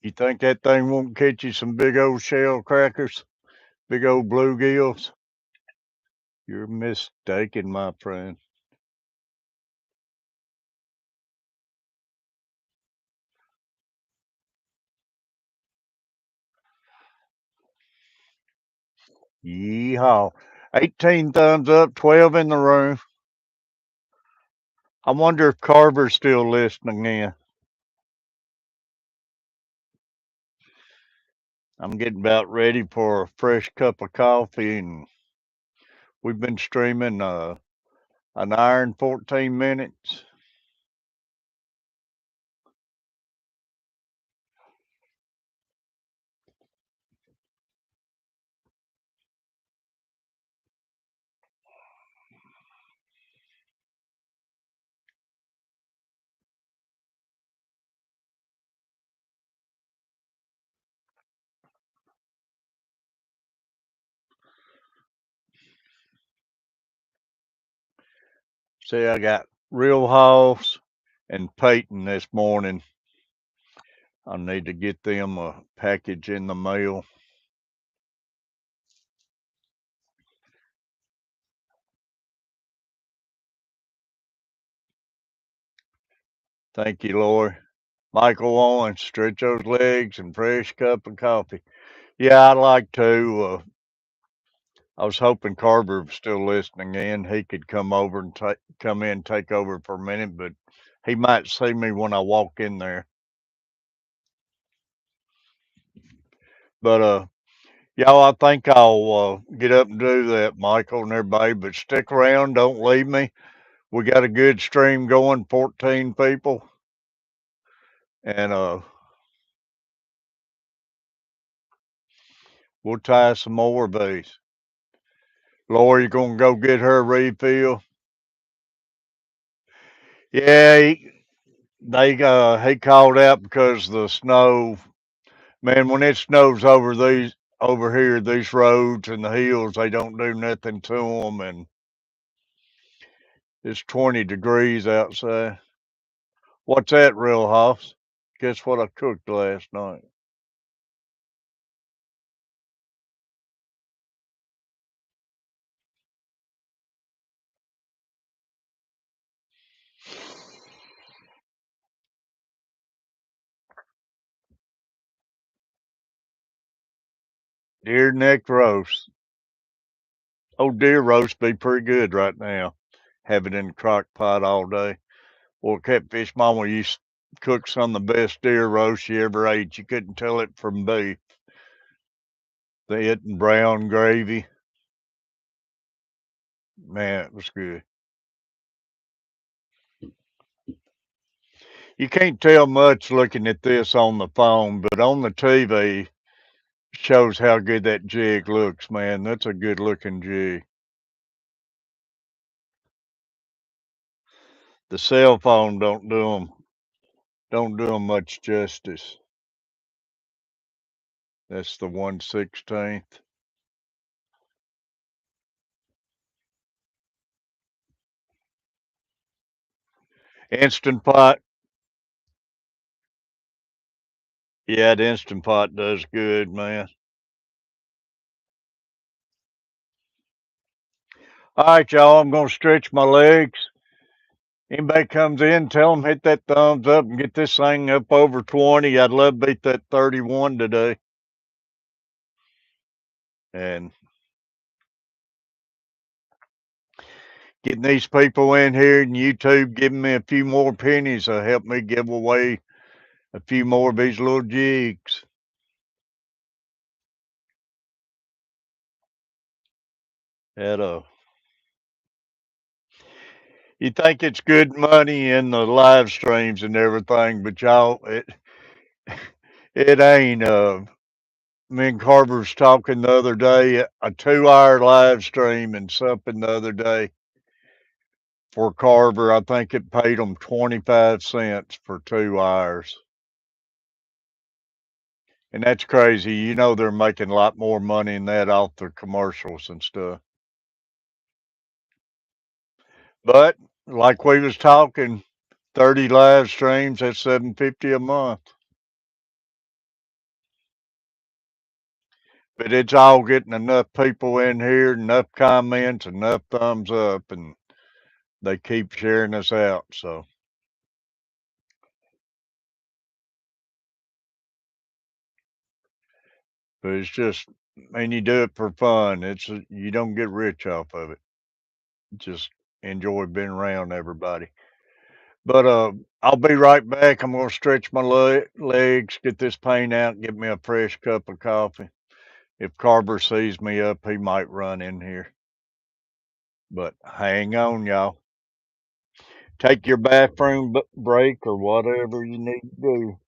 You think that thing won't catch you some big old shell crackers? Big old bluegills? You're mistaken, my friend. Yeehaw. 18 thumbs up, 12 in the room. I wonder if Carver's still listening in. I'm getting about ready for a fresh cup of coffee, and we've been streaming an hour and 14 minutes. See, I got Real Hoss and Peyton this morning. I need to get them a package in the mail. Thank you, Lord. Michael Owens, stretch those legs and fresh cup of coffee. Yeah, I'd like to. I was hoping Carver was still listening in. He could come over and come in, take over for a minute, but he might see me when I walk in there. But y'all, I think I'll get up and do that, Michael and everybody. But stick around, don't leave me. We got a good stream going, 14 people, and we'll tie some more bees. Lori, you gonna go get her a refill? Yeah, he called out because the snow. Man, when it snows over here, these roads and the hills, they don't do nothing to them, and it's 20 degrees outside. What's that, Real Hoss? Guess what I cooked last night? Deer neck roast. Oh, deer roast be pretty good right now. Have it in the crock pot all day. Well, Catfish Mama used to cook some of the best deer roast you ever ate. You couldn't tell it from beef. They it in brown gravy. Man, it was good. You can't tell much looking at this on the phone, but on the TV shows how good that jig looks, man. That's a good looking jig. The cell phone don't do 'em much justice. That's the 1/16. Instant Pot. Yeah, the Instant Pot does good, man. All right, y'all. I'm gonna stretch my legs. Anybody comes in, tell them hit that thumbs up and get this thing up over 20. I'd love to beat that 31 today. And getting these people in here and YouTube giving me a few more pennies will help me give away a few more of these little jigs. At you think it's good money in the live streams and everything, but y'all, it ain't. Me and Carver was talking the other day, a 2 hour live stream and something the other day for Carver. I think it paid them 25 cents for 2 hours. And that's crazy. You know, they're making a lot more money than that off their commercials and stuff. But like we was talking, 30 live streams, that's 750 a month. But it's all getting enough people in here, enough comments, enough thumbs up, and they keep sharing us out. So, but it's just and you do it for fun. You don't get rich off of it. Just enjoy being around everybody. But I'll be right back. I'm gonna stretch my legs, get this pain out, get me a fresh cup of coffee. If Carver sees me up, he might run in here. But hang on, y'all. Take your bathroom break or whatever you need to do.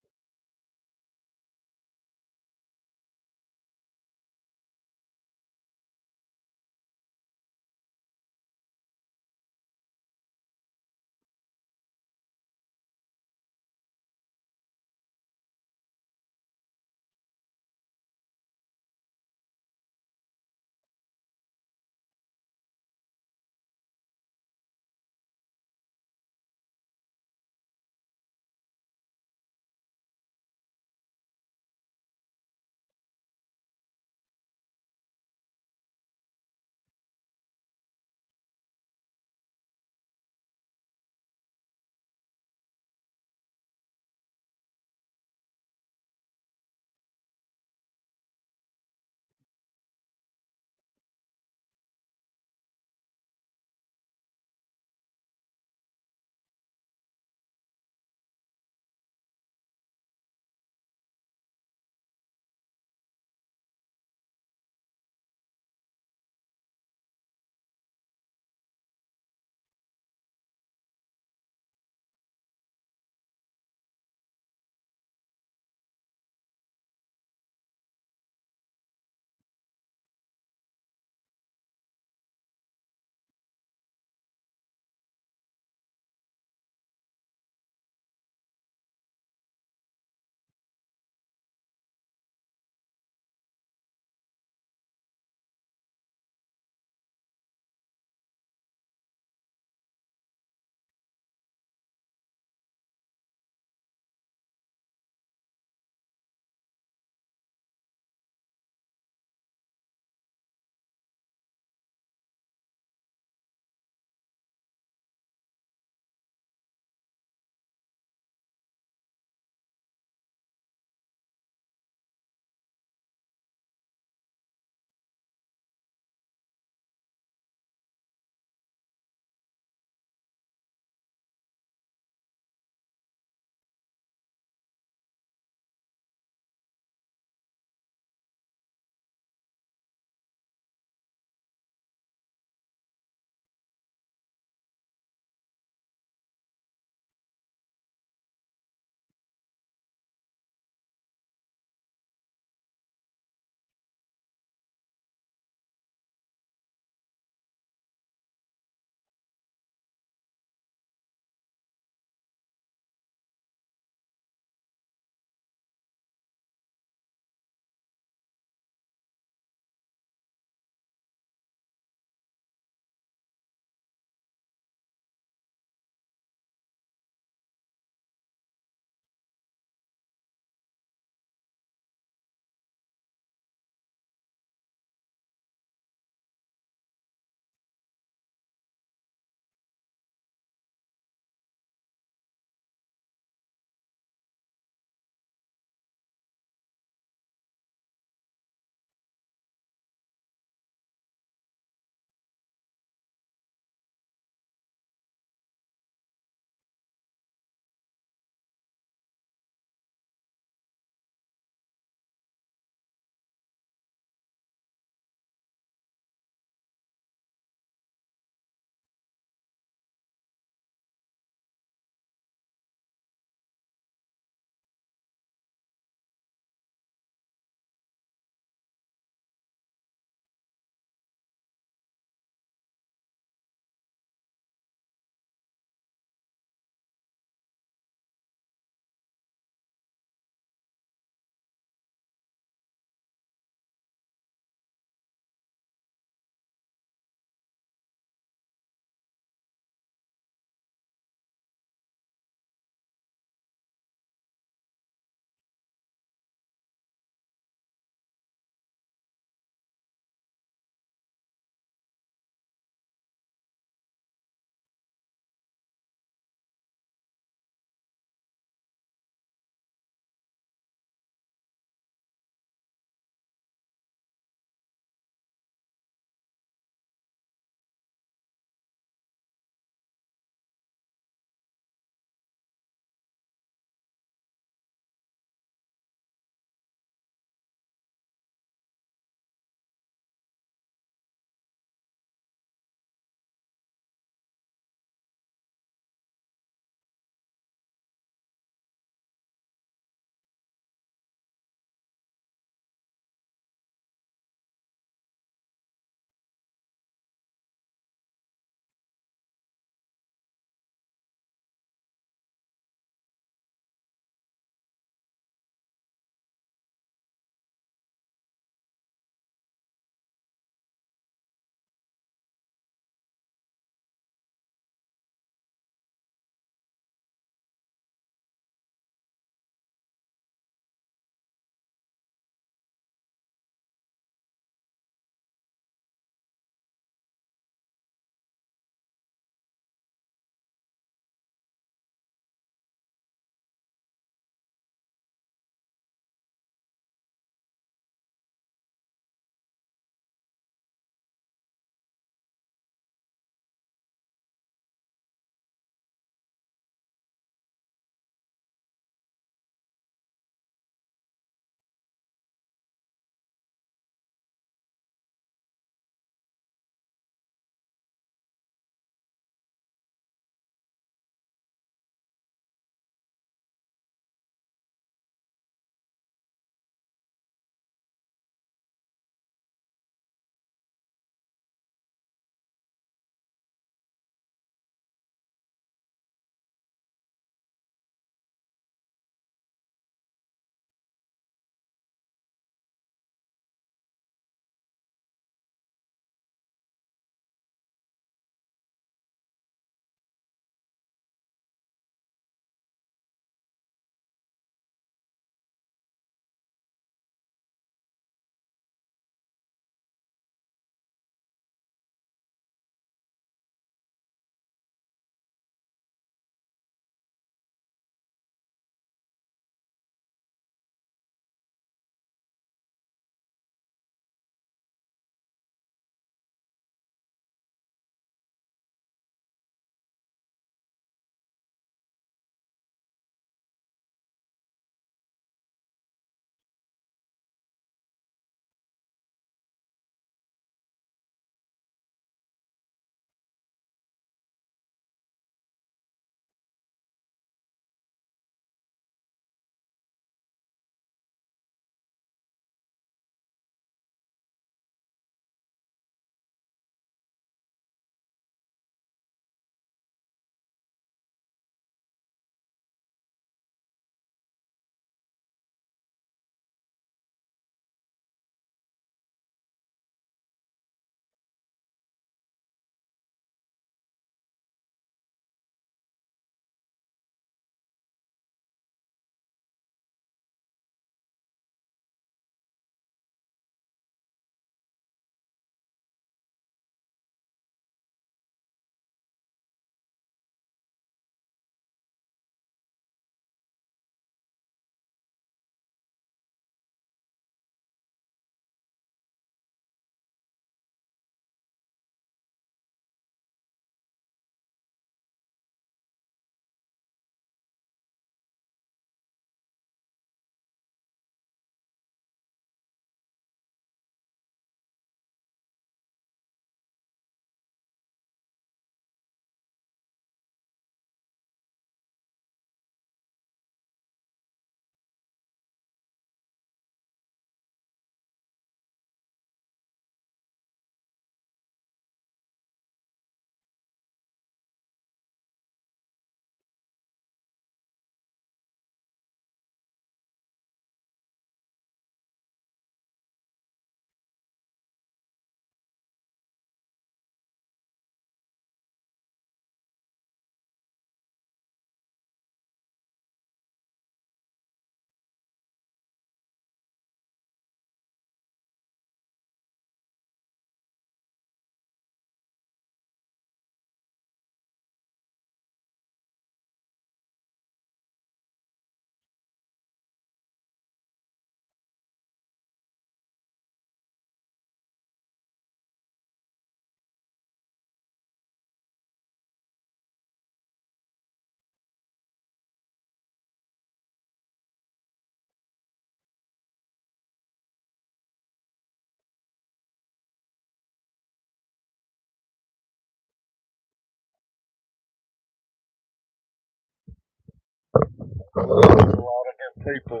A lot of them people,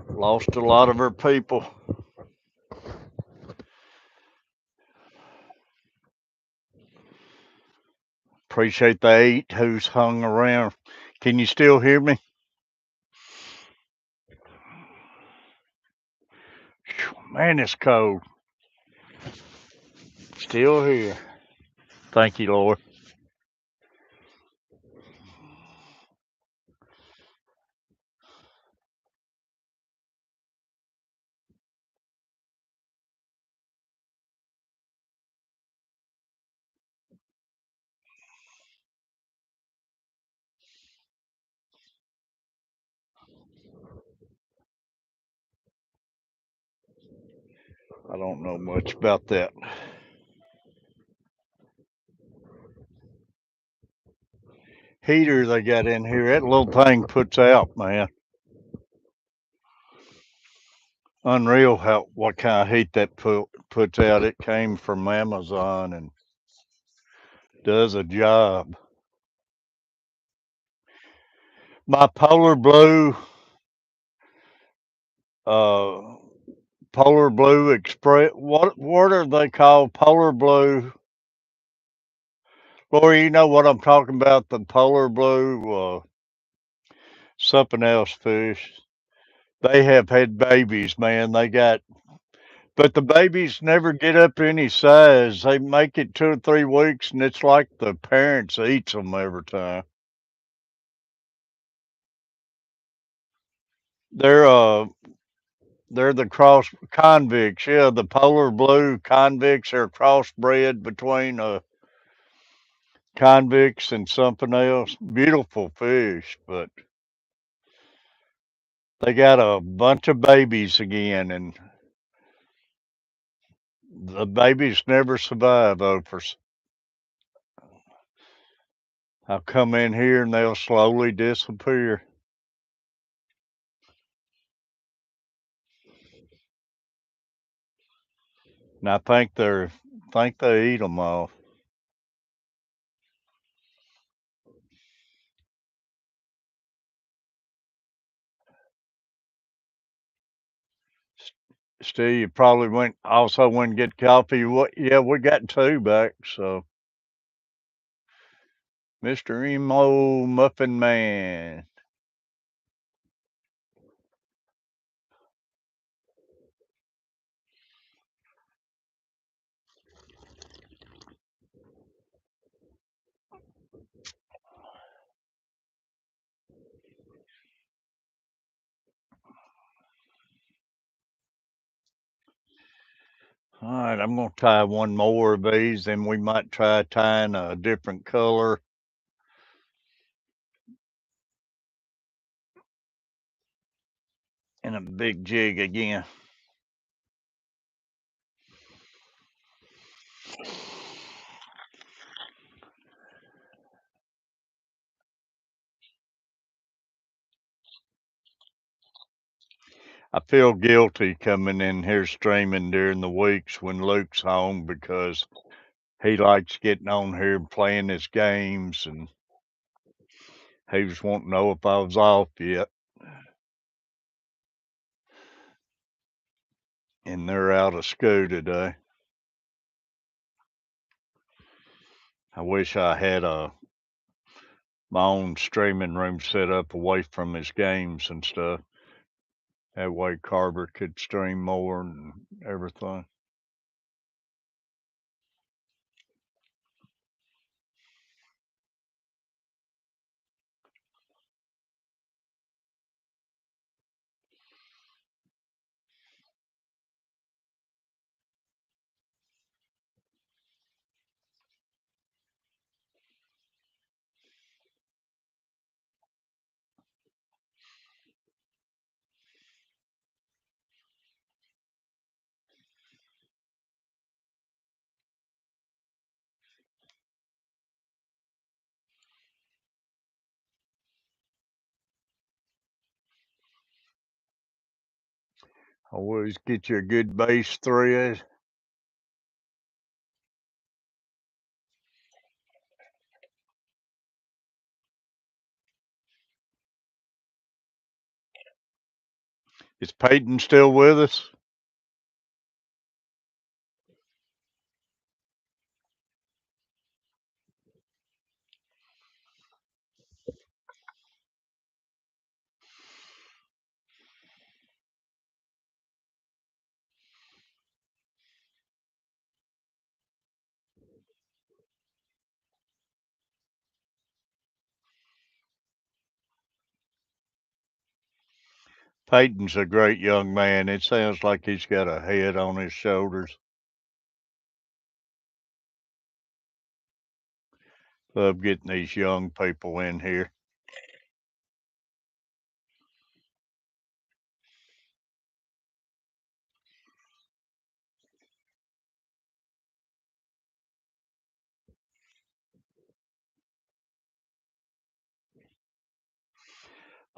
lost a lot of her people. Appreciate the 8 who's hung around. Can you still hear me? Man, it's cold. Still here. Thank you, Lord. I don't know much about that. Heater they got in here, that little thing puts out, man. Unreal how what kind of heat that puts out. It came from Amazon and does a job. My uh, Polar Blue Express. What are they called? Polar Blue. Lori, you know what I'm talking about? The Polar Blue, something else fish. They have had babies, man. But the babies never get up to any size. They make it 2 or 3 weeks, and it's like the parents eats them every time. They're uh they're the cross convicts. Yeah, the polar blue convicts are crossbred between convicts and something else. Beautiful fish, but they got a bunch of babies again, and the babies never survive. Opers. I'll come in here and they'll slowly disappear. And I think they eat them all. Steve, you probably went and get coffee. What? Yeah, we got 2 back. So, Mr. Emo Muffin Man. All right, I'm gonna try one more of these, and we might try tying a different color in a big jig again. I feel guilty coming in here streaming during the weeks when Luke's home because he likes getting on here and playing his games, and he was wanting to know if I was off yet. And they're out of school today. I wish I had my own streaming room set up away from his games and stuff. That way Carver could stream more and everything. Always get you a good base thread. Is Peyton still with us? Peyton's a great young man. It sounds like he's got a head on his shoulders. Love getting these young people in here.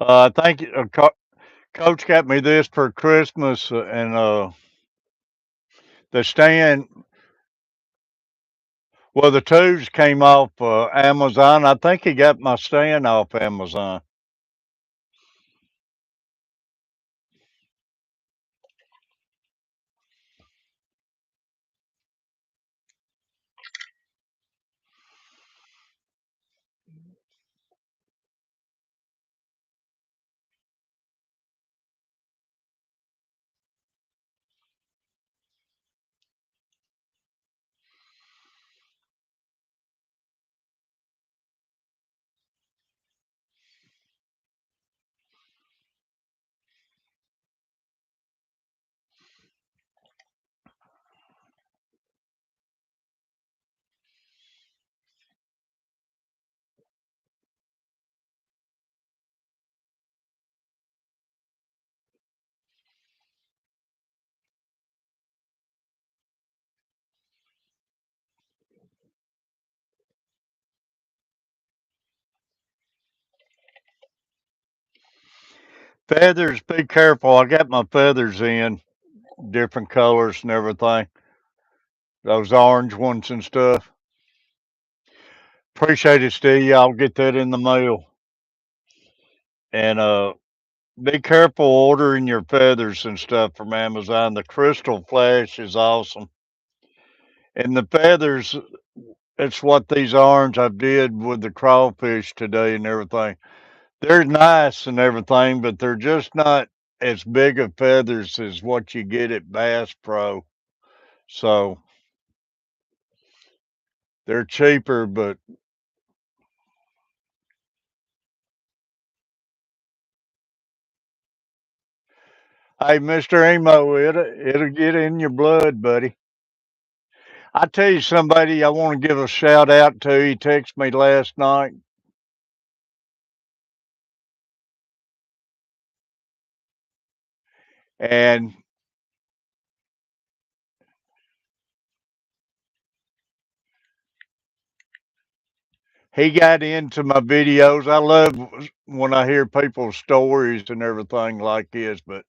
I think Coach got me this for Christmas, and the stand. Well, the twos came off Amazon. I think he got my stand off Amazon. Feathers, be careful. I got my feathers in different colors and everything. Those orange ones and stuff. Appreciate it, Steve. I'll get that in the mail. And be careful ordering your feathers and stuff from Amazon. The crystal flash is awesome. And the feathers, it's what these orange I did with the crawfish today and everything. They're nice and everything, but they're just not as big of feathers as what you get at Bass Pro. So they're cheaper, but hey, Mr. Emo, it'll get in your blood, buddy. I tell you somebody I want to give a shout out to. He texted me last night, and he got into my videos. I love when I hear people's stories and everything like this, but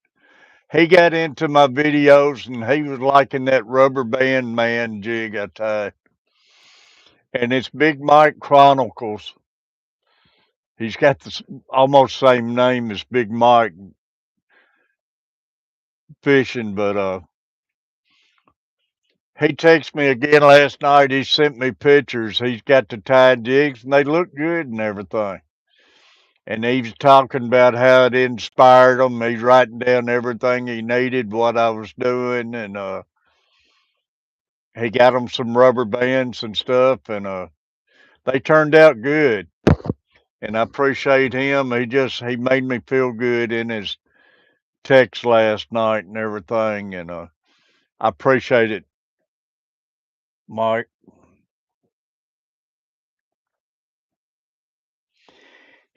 he got into my videos and he was liking that rubber band man jig I tied. And it's Big Mike Chronicles. He's got the almost same name as Big Mike fishing, but he texted me again last night. He sent me pictures. He's got the tied jigs and they look good and everything. And he was talking about how it inspired him. He's writing down everything he needed, what I was doing, and he got him some rubber bands and stuff, and they turned out good. And I appreciate him. He made me feel good in his text last night and everything, and I appreciate it, Mike.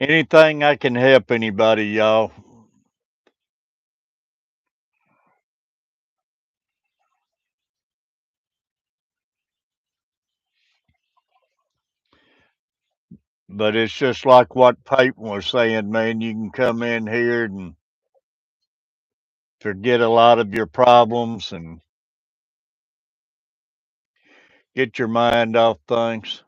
Anything I can help anybody, y'all. But it's just like what Peyton was saying, man. You can come in here and forget a lot of your problems and get your mind off things.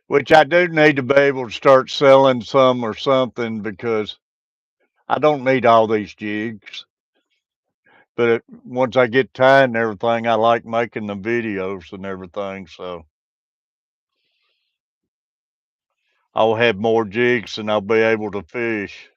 Which I do need to be able to start selling some or something because I don't need all these jigs. But once I get tired and everything, I like making the videos and everything. So I'll have more jigs and I'll be able to fish.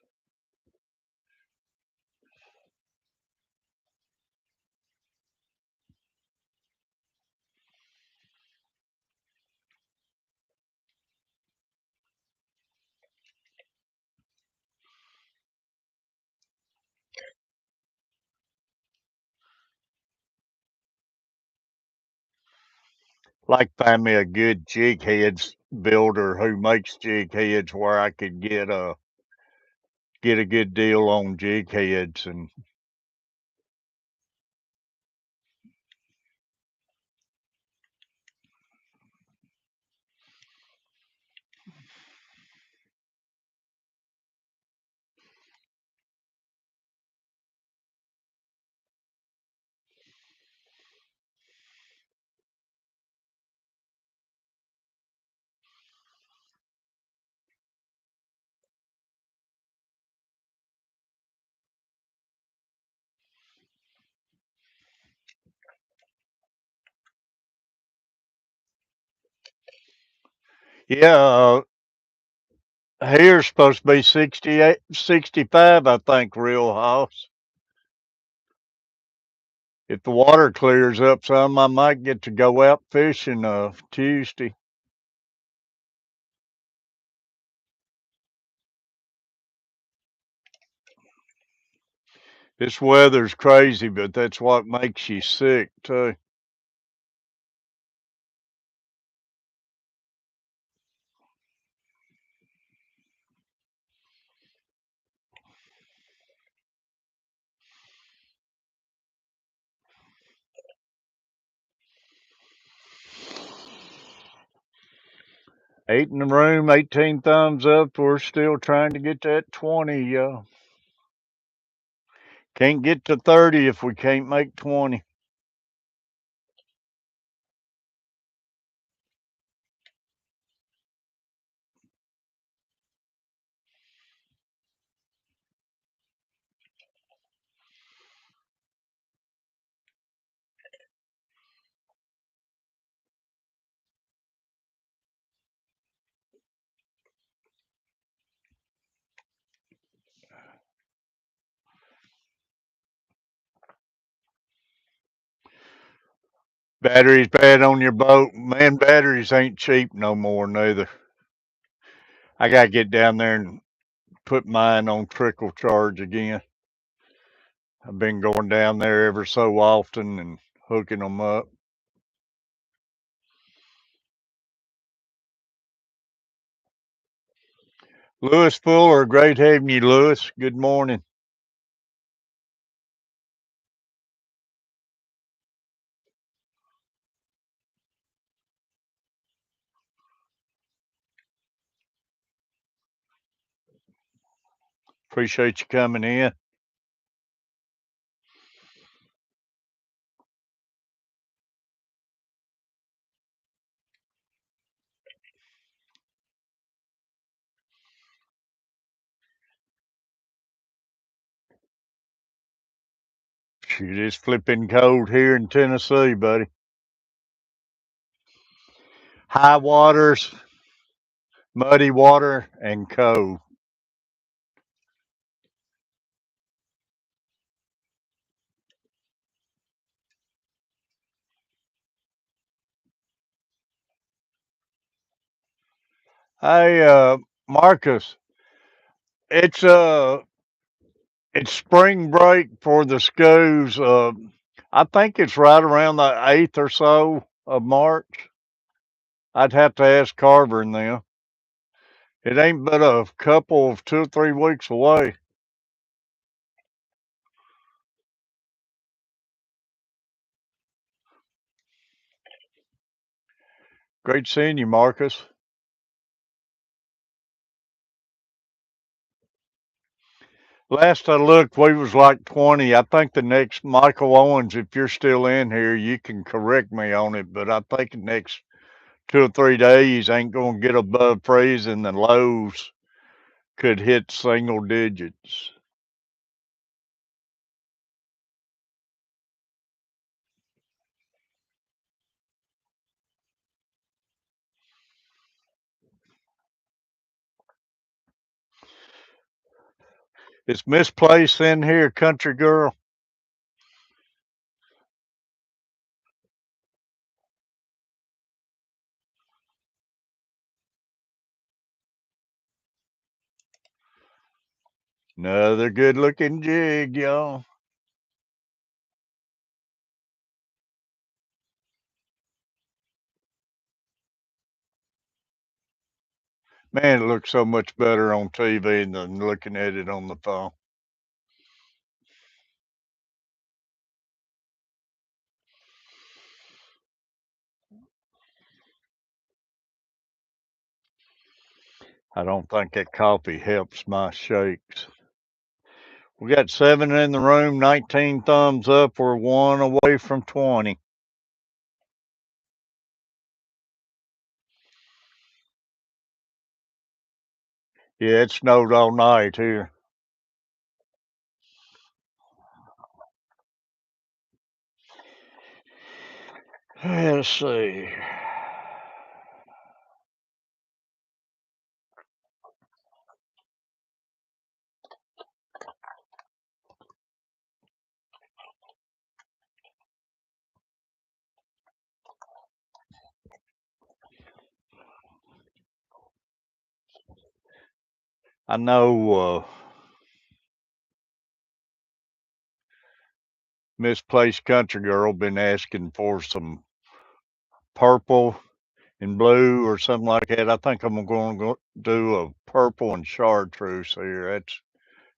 Like find me a good jig heads builder who makes jig heads where I could get a good deal on jig heads and yeah, here's supposed to be 68, 65, I think, real house. If the water clears up some, I might get to go out fishing Tuesday. This weather's crazy, but that's what makes you sick too. Eight in the room, 18 thumbs up. We're still trying to get that 20. Can't get to 30 if we can't make 20. Batteries bad on your boat. Man, batteries ain't cheap no more, neither. I got to get down there and put mine on trickle charge again. I've been going down there ever so often and hooking them up. Lewis Fuller, great having you, Lewis. Good morning. Appreciate you coming in. Shoot, it's flipping cold here in Tennessee, buddy. High waters, muddy water, and cold. Hey, Marcus, it's uh, it's spring break for the schools. I think it's right around the 8th or so of March. I'd have to ask Carver and them. It ain't but a couple of 2 or 3 weeks away. Great seeing you, Marcus. Last I looked, we was like 20. I think the next Michael Owens, if you're still in here, you can correct me on it, but I think the next 2 or 3 days ain't gonna get above freezing. The lows could hit single digits. Is misplaced in here, country girl? Another good looking jig, y'all. Man, it looks so much better on TV than looking at it on the phone. I don't think that coffee helps my shakes. We got 7 in the room, 19 thumbs up. We're 1 away from 20. Yeah, it snowed all night here. Let's see. I know Misplaced Country Girl been asking for some purple and blue or something like that. I think I'm going to do a purple and chartreuse here.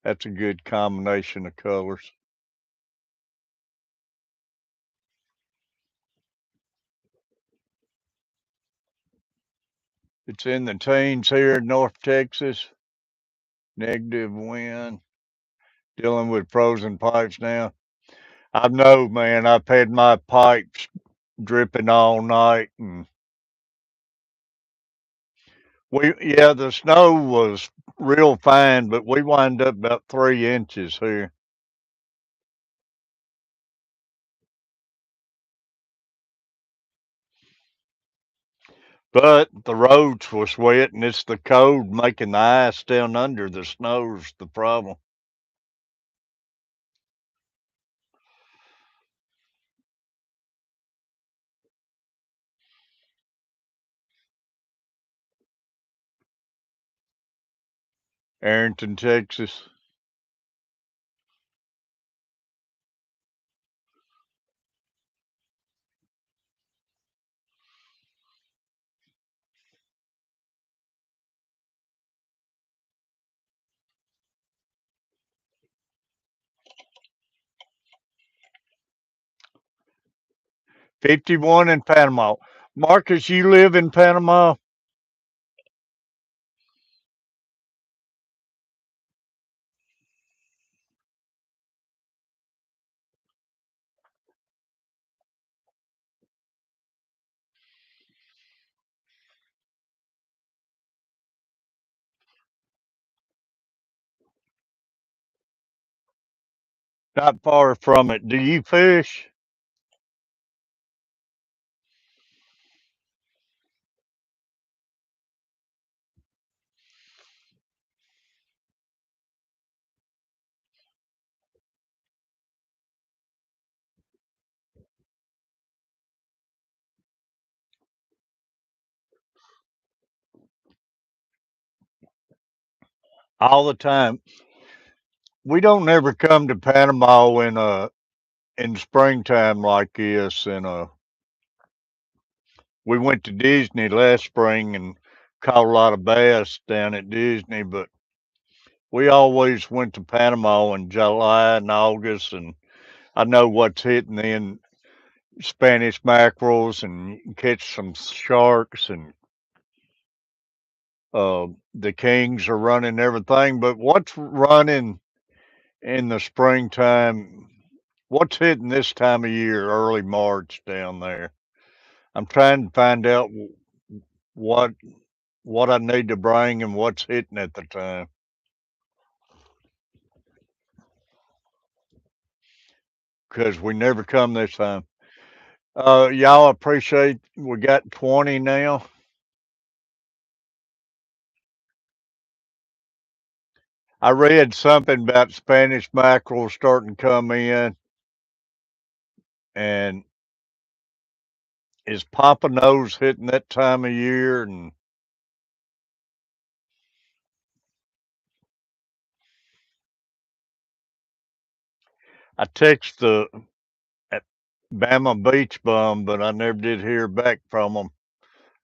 That's a good combination of colors. It's in the teens here in North Texas. Negative wind. Dealing with frozen pipes now. I know, man. I've had my pipes dripping all night, and yeah, the snow was real fine, but we wind up about 3 inches here. But the roads was wet, and it's the cold making the ice down under the snow's the problem. Arrington, Texas. 51 in Panama. Marcus, you live in Panama? Not far from it. Do you fish? All the time. We don't ever come to Panama in springtime like this, and we went to Disney last spring and caught a lot of bass down at Disney, but we always went to Panama in July and August, and I know what's hitting then Spanish mackerels, and you can catch some sharks, and the kings are running everything. But what's running in the springtime? What's hitting this time of year, early March down there? I'm trying to find out. what I need to bring and what's hitting at the time. Because we never come this time. Y'all appreciate we got 20 now. I read something about Spanish mackerel starting to come in, and is Papa Nose hitting that time of year? And I text the Bama Beach Bum, but I never did hear back from him.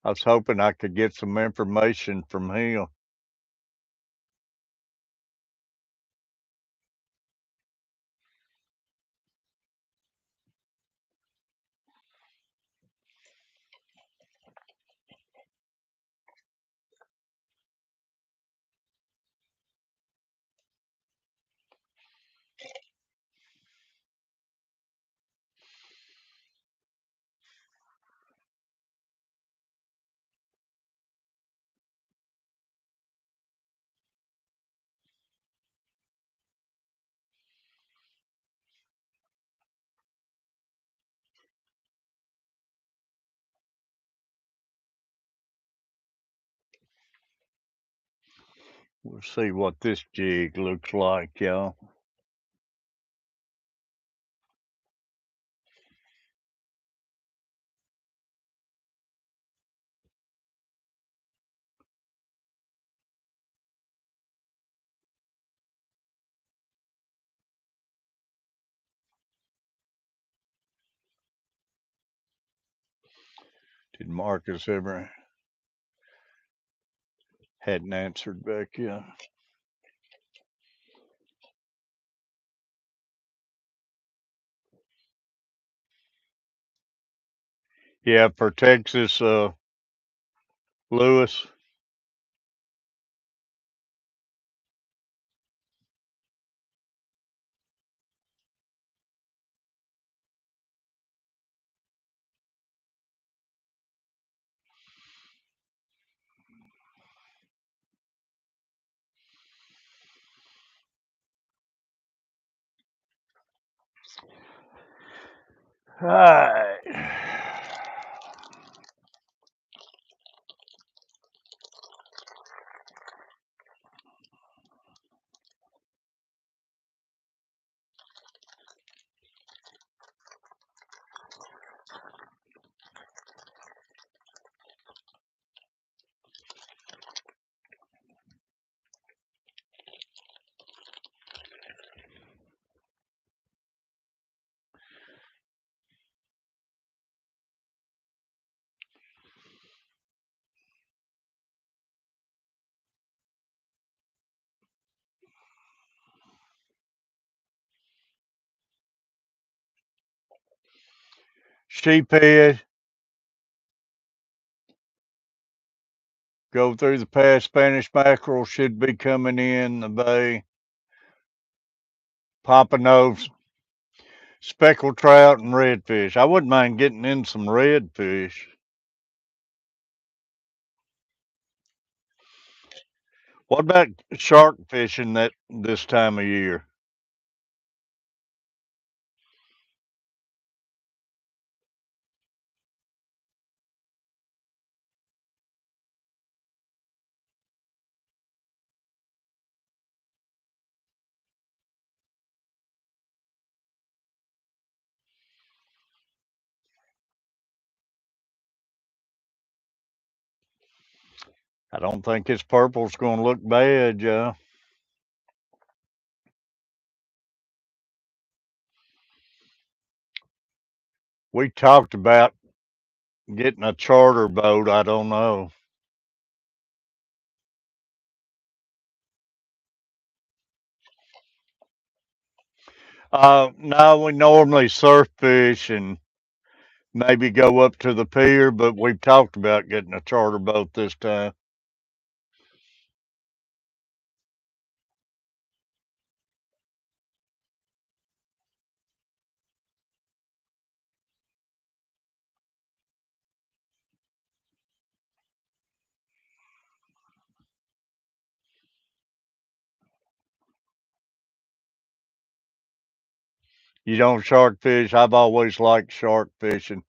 I was hoping I could get some information from him. We'll see what this jig looks like, y'all. Did Marcus ever hadn't answered back yet? Yeah, for Texas, Lewis. All right. Sheephead, go through the pass. Spanish mackerel should be coming in the bay. Pompanoes, speckled trout, and redfish. I wouldn't mind getting in some redfish. What about shark fishing that this time of year? I don't think this purple's going to look bad, Joe. We talked about getting a charter boat. I don't know. No, we normally surf fish and maybe go up to the pier, but we've talked about getting a charter boat this time. You don't shark fish? I've always liked shark fishing.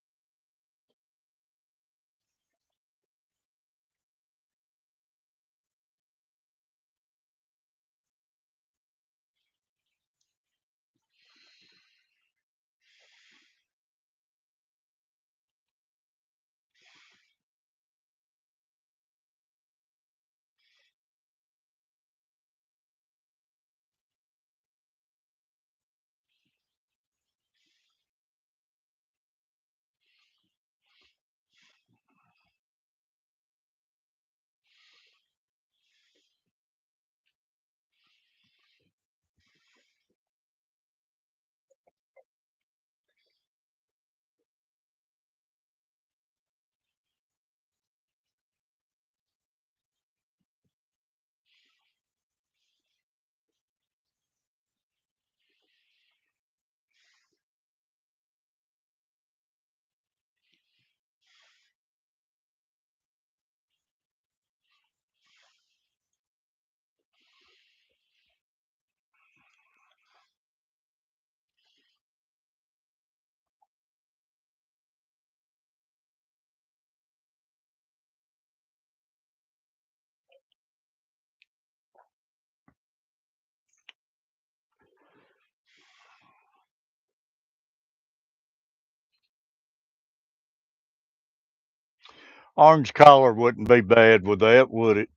Orange collar wouldn't be bad with that, would it?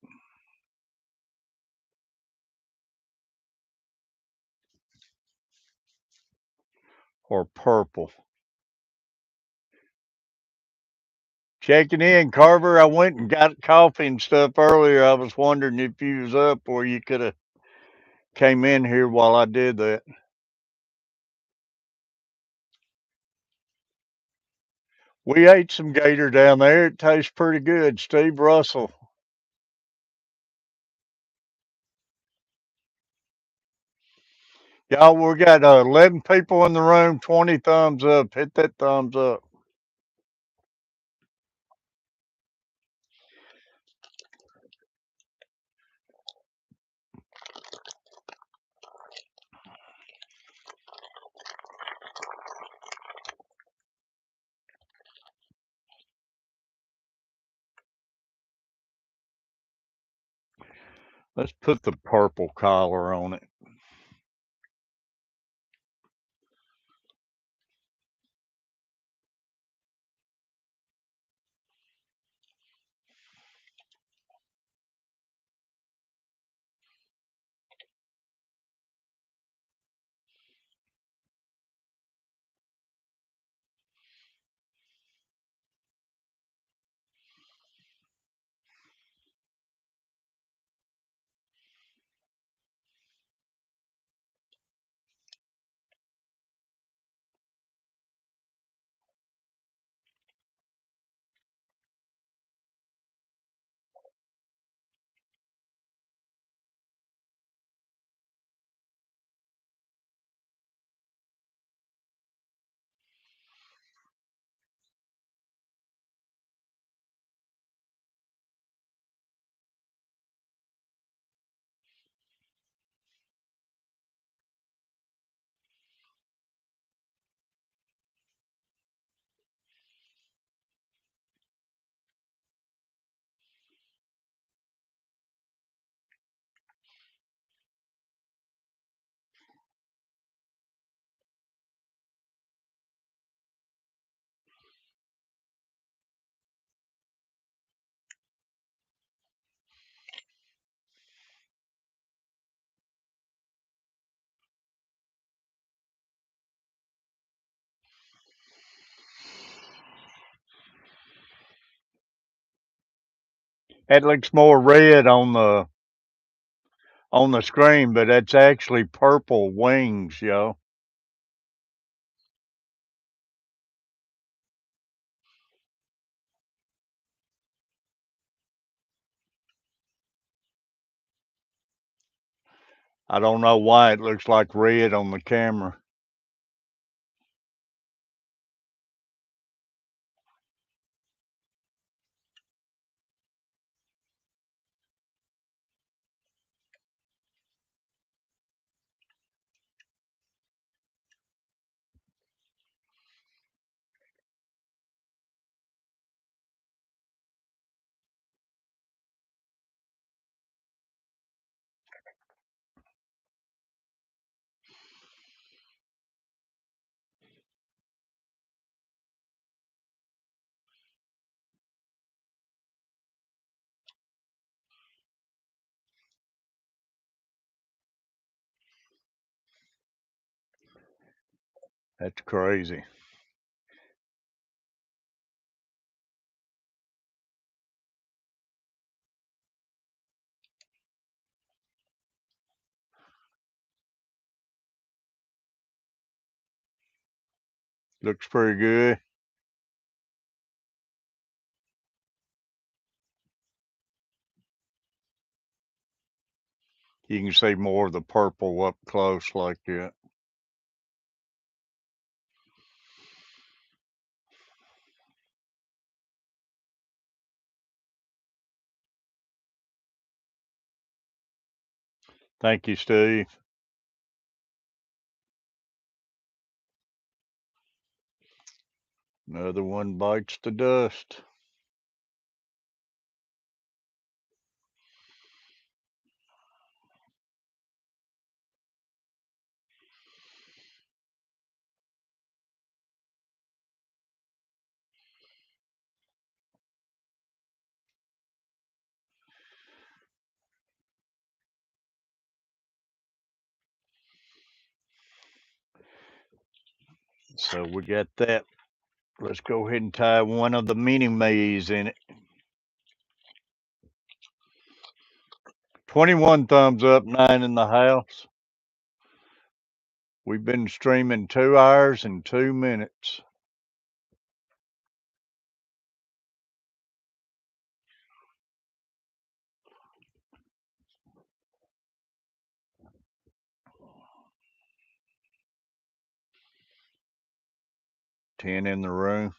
Or purple. Checking in, Carver. I went and got coffee and stuff earlier. I was wondering if you was up or you could have came in here while I did that. We ate some gator down there. It tastes pretty good. Steve Russell. Y'all, we got 11 people in the room, 20 thumbs up. Hit that thumbs up. Let's put the purple collar on it. That looks more red on the screen, but that's actually purple wings, yo. I don't know why it looks like red on the camera. That's crazy. Looks pretty good. You can see more of the purple up close like that. Thank you, Steve. Another one bites the dust. So we got that. Let's go ahead and tie one of the mini me's in it. 21 thumbs up, 9 in the house. We've been streaming 2 hours and 2 minutes. Ten in the room.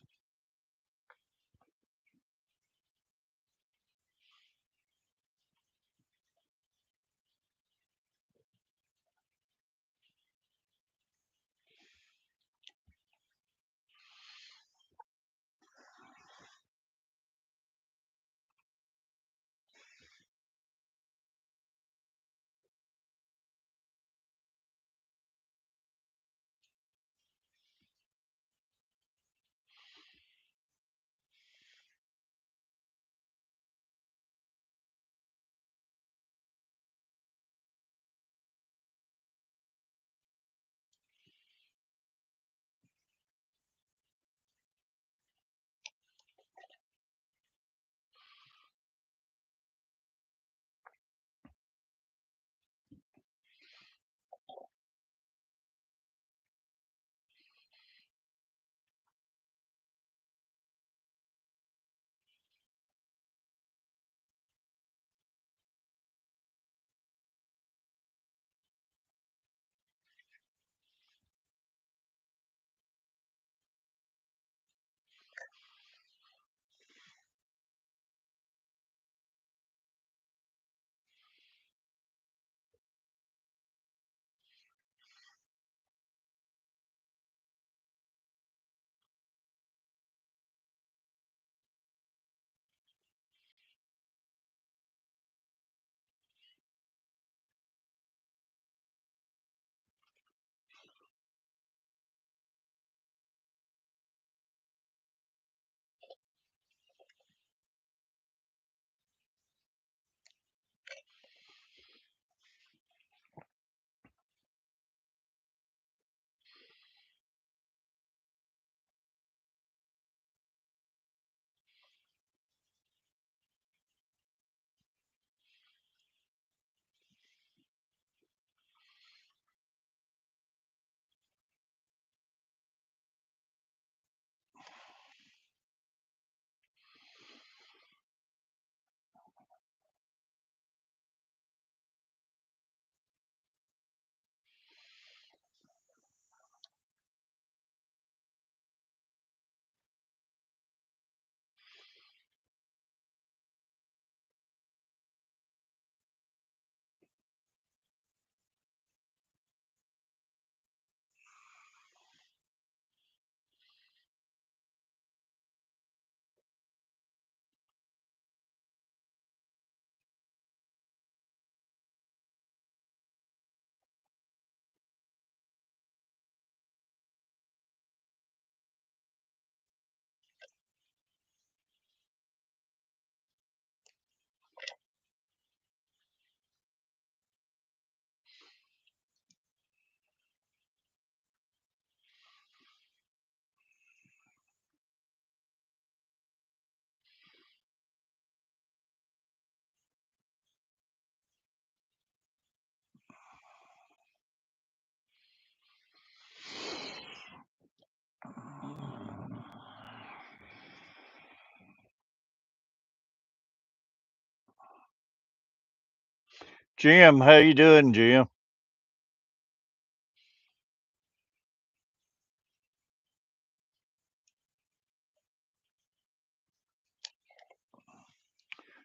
Jim, how you doing, Jim?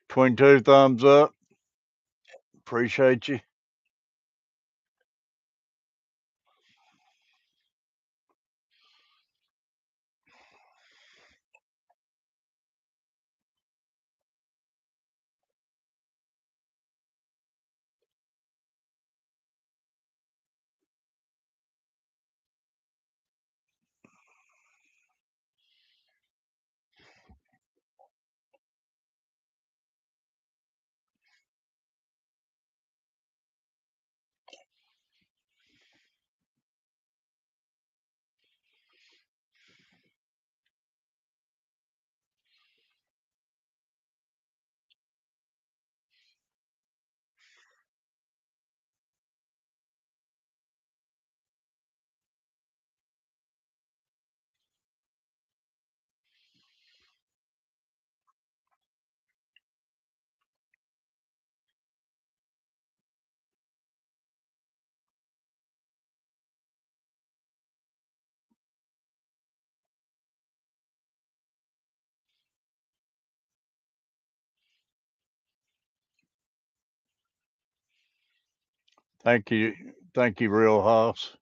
22 thumbs up. Appreciate you. Thank you. Thank you, Real House.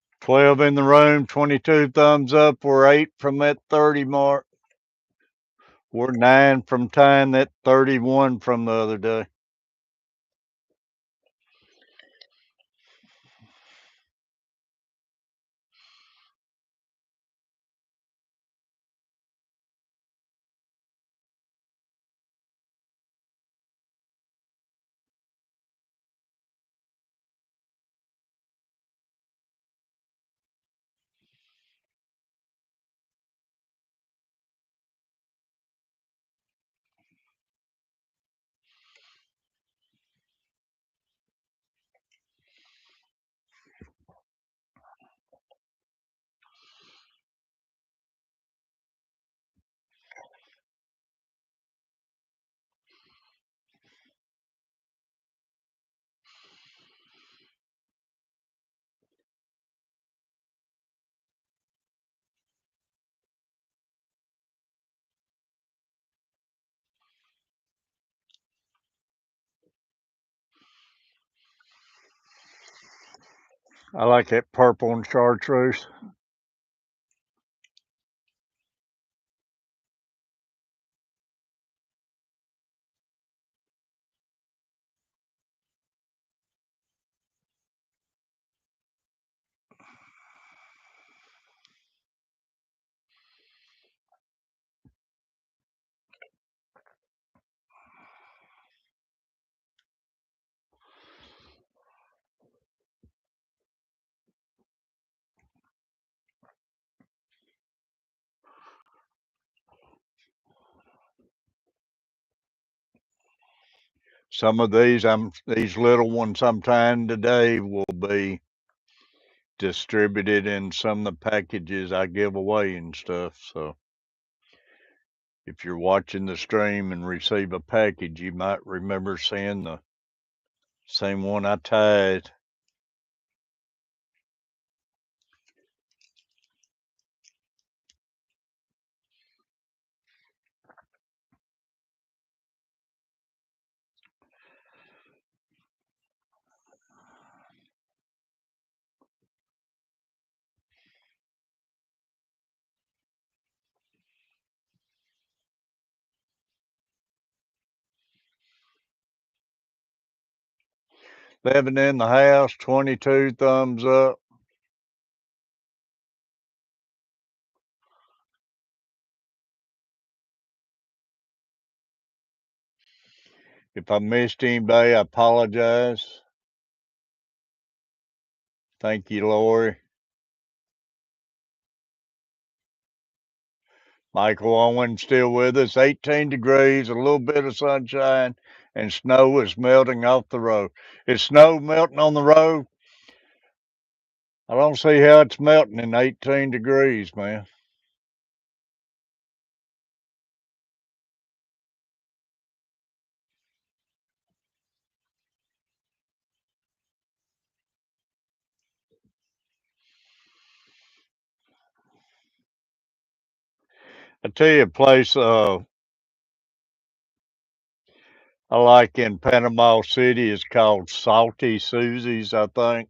– 12 in the room, 22 thumbs up. We're 8 from that 30 mark. We're 9 from tying that 31 from the other day. I like that purple and chartreuse. Some of these little ones I'm tying today will be distributed in some of the packages I give away and stuff. So if you're watching the stream and receive a package, you might remember seeing the same one I tied. Living in the house, 22 thumbs up. If I missed anybody, I apologize. Thank you, Lori. Michael Owen still with us. 18 degrees, a little bit of sunshine, and snow is melting off the road. Is snow melting on the road? I don't see how it's melting in 18 degrees, man. I tell you a place I like in Panama City is called Salty Susie's, I think.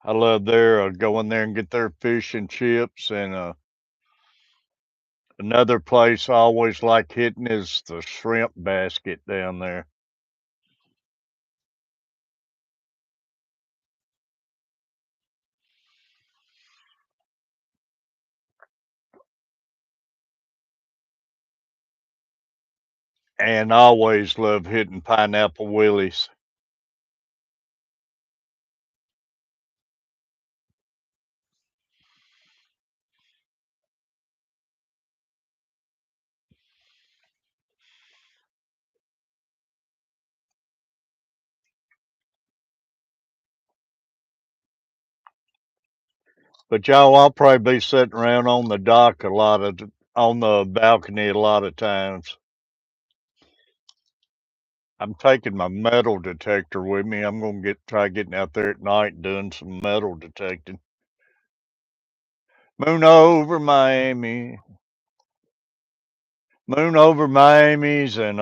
I love their go in there and get their fish and chips. And another place I always like hitting is the shrimp basket down there. And I always love hitting Pineapple Willie's. But y'all, I'll probably be sitting around on the dock on the balcony a lot of times. I'm taking my metal detector with me. I'm gonna try getting out there at night and doing some metal detecting. Moon over Miami, moon over Miami's, and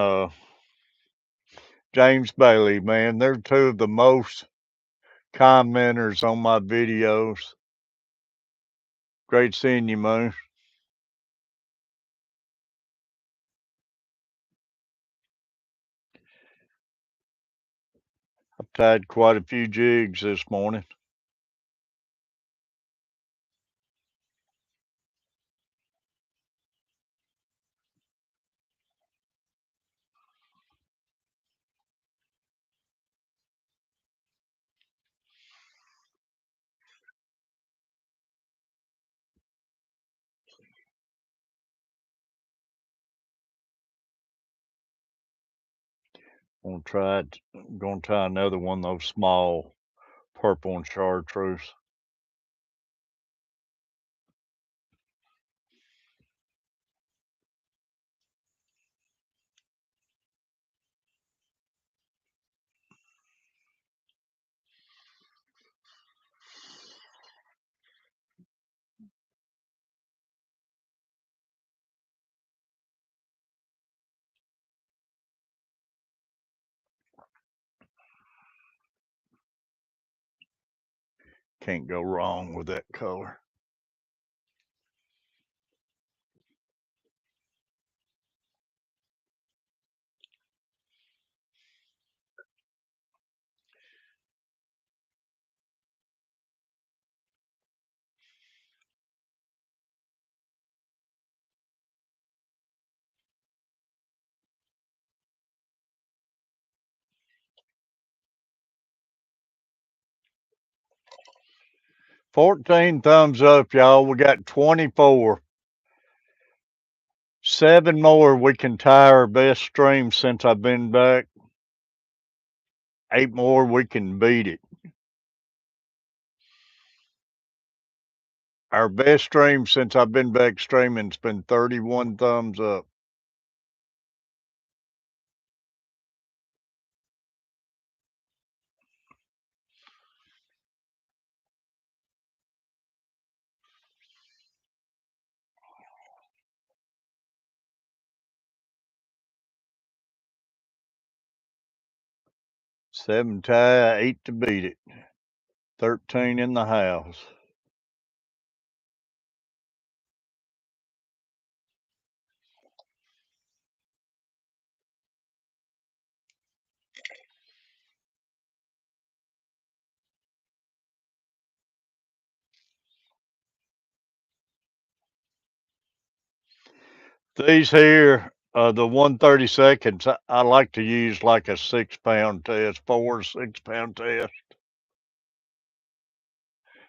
James Bailey. Man, they're two of the most commenters on my videos. Great seeing you, Moon. I've tied quite a few jigs this morning. Gonna try another one of those small purple and chartreuse. 'Can't go wrong with that color. 14 thumbs up, y'all. We got 24. 7 more we can tie our best stream since I've been back. 8 more we can beat it. Our best stream since I've been back streaming's been 31 thumbs up. Seven tie, 8 to beat it. 13 in the house. These here, the 132nds, I like to use like a 6 pound test, 4 or 6 pound test.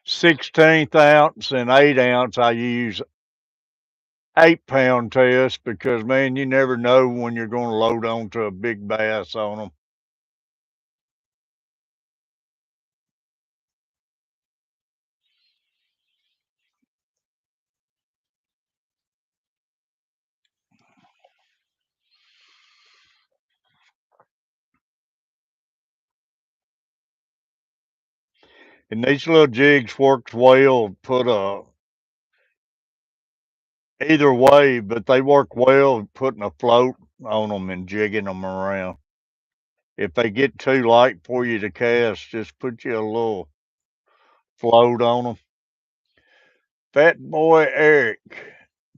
16th ounce and 8 ounce I use 8 pound test because man, you never know when you're going to load onto a big bass on them. And these little jigs works well. Put a either way, but they work well putting a float on them and jigging them around. If they get too light for you to cast, just put you a little float on them. Fat boy Eric.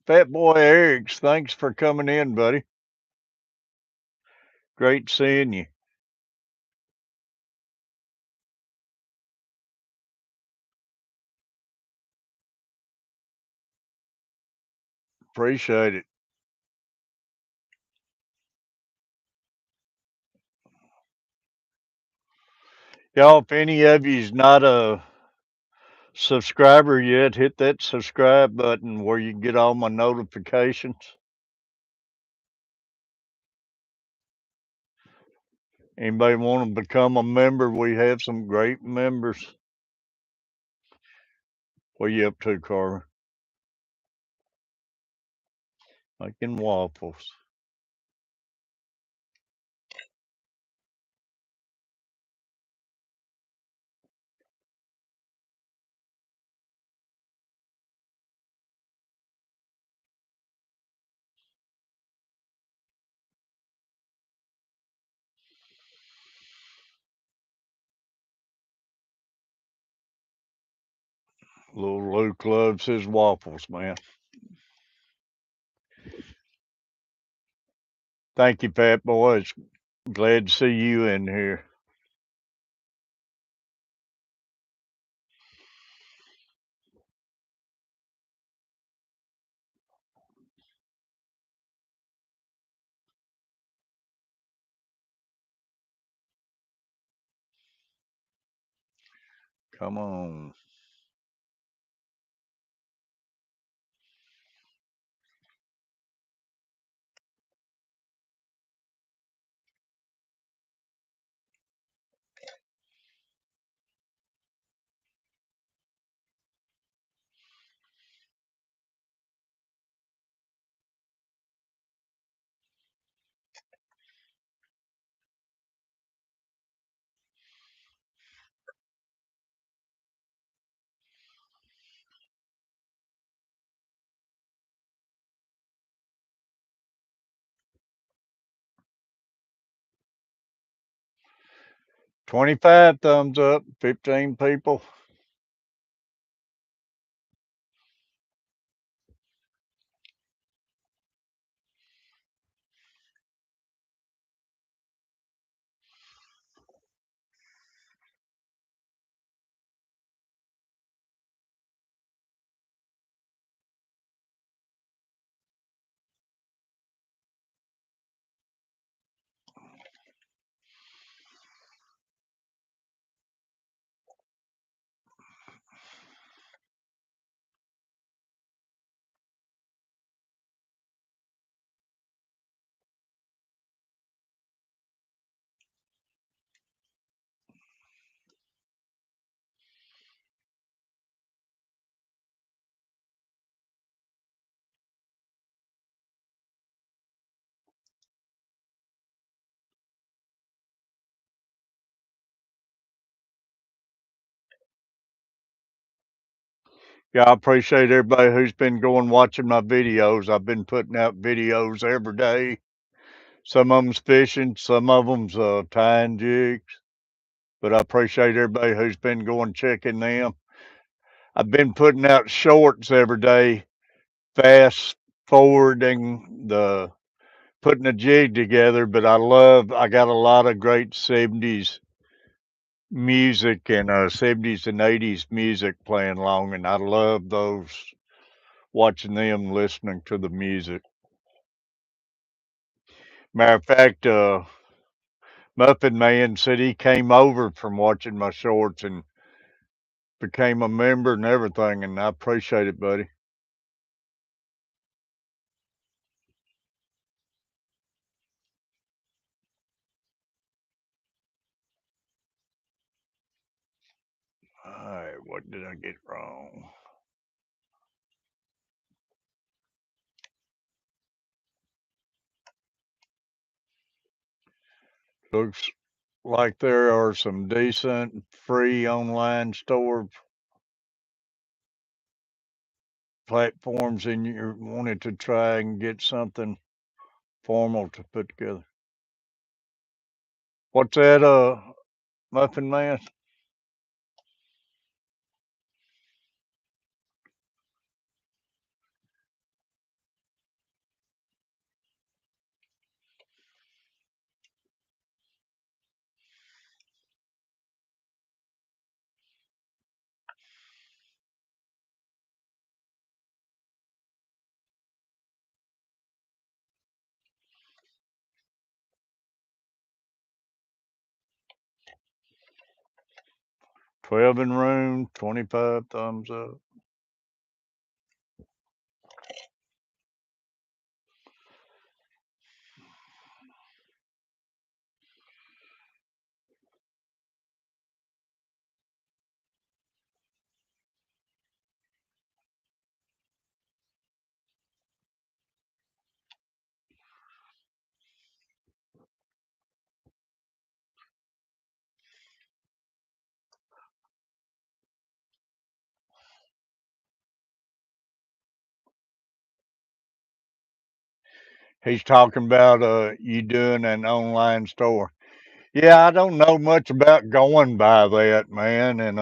Fat boy Eric's, thanks for coming in, buddy. Great seeing you. Appreciate it. Y'all, if any of you's not a subscriber yet, hit that subscribe button where you can get all my notifications. Anybody want to become a member? We have some great members. What you up to, Carver? Making waffles. Little Luke loves his waffles, man. Thank you, Fat Boy. It's glad to see you in here. Come on. 25 thumbs up, 15 people. Yeah, I appreciate everybody who's been going watching my videos. I've been putting out videos every day. Some of them's fishing, some of them's tying jigs. But I appreciate everybody who's been going checking them. I've been putting out shorts every day, fast forwarding the putting a jig together. But I got a lot of great 70s music and 70s and 80s music playing along, and I love those, watching them, listening to the music. Matter of fact, Muffin Man said he came over from watching my shorts and became a member and everything, and I appreciate it, buddy. right, what did I get wrong? Looks like there are some decent free online store platforms, and you wanted to try and get something formal to put together. What's that, Muffin Man? 12 in room, 25 thumbs up. He's talking about you doing an online store. Yeah, I don't know much about going by that, man, and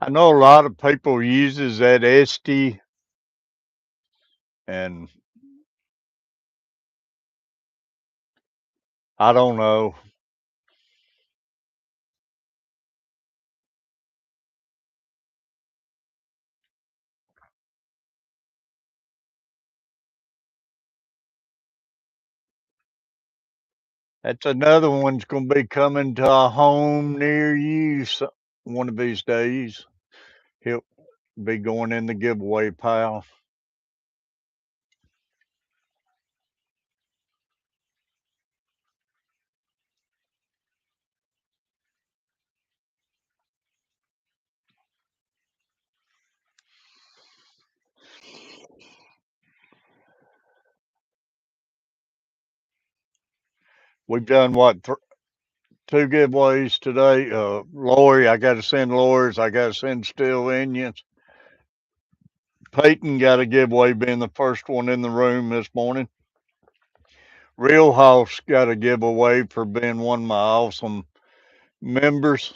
I know a lot of people uses that Etsy, and I don't know. That's another one's going to be coming to a home near you one of these days. He'll be going in the giveaway pile. We've done what, two giveaways today. Lori, I got to send Lori's. I got to send Steel Onions. Peyton got a giveaway being the first one in the room this morning. Real House got a giveaway for being one of my awesome members.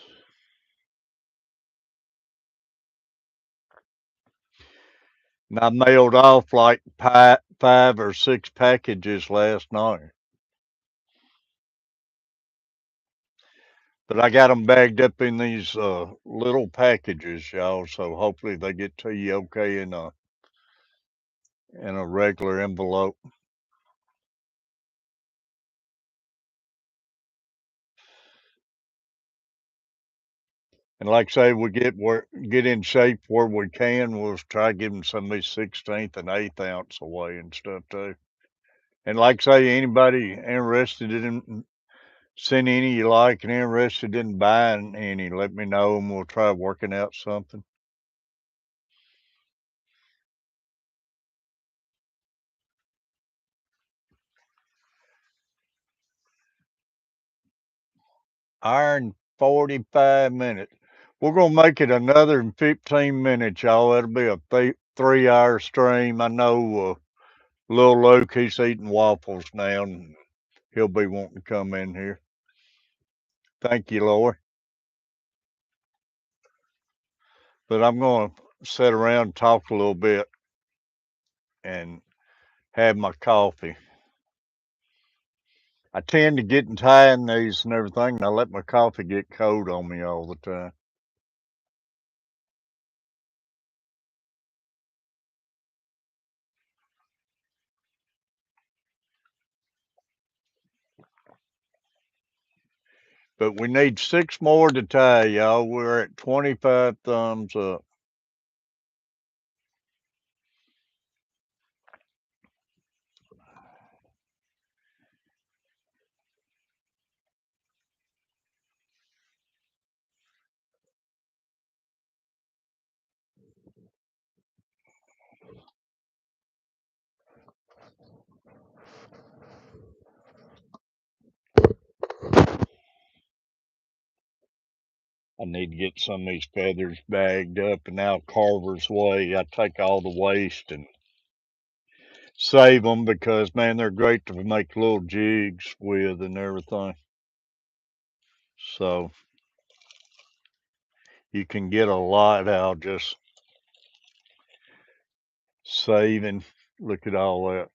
And I mailed off like 5 or 6 packages last night. But I got them bagged up in these little packages, y'all. So hopefully they get to you okay in a regular envelope. And like I say, we get in shape where we can. We'll try giving some of these 16th and 8th ounce away and stuff too. And like I say, anybody interested in send any you like and interested in buying any, let me know and we'll try working out something. Iron 45 minutes. We're gonna make it another 15 minutes, y'all. That'll be a 3-hour stream. I know little Luke, he's eating waffles now and he'll be wanting to come in here. Thank you, Lord. But I'm gonna sit around and talk a little bit and have my coffee. I tend to get in in these and everything, and I let my coffee get cold on me all the time. But we need 6 more to tie, y'all. We're at 25 thumbs up. I need to get some of these feathers bagged up and out Carver's way. I take all the waste and save them because, man, they're great to make little jigs with and everything. So you can get a lot out just saving. Look at all that.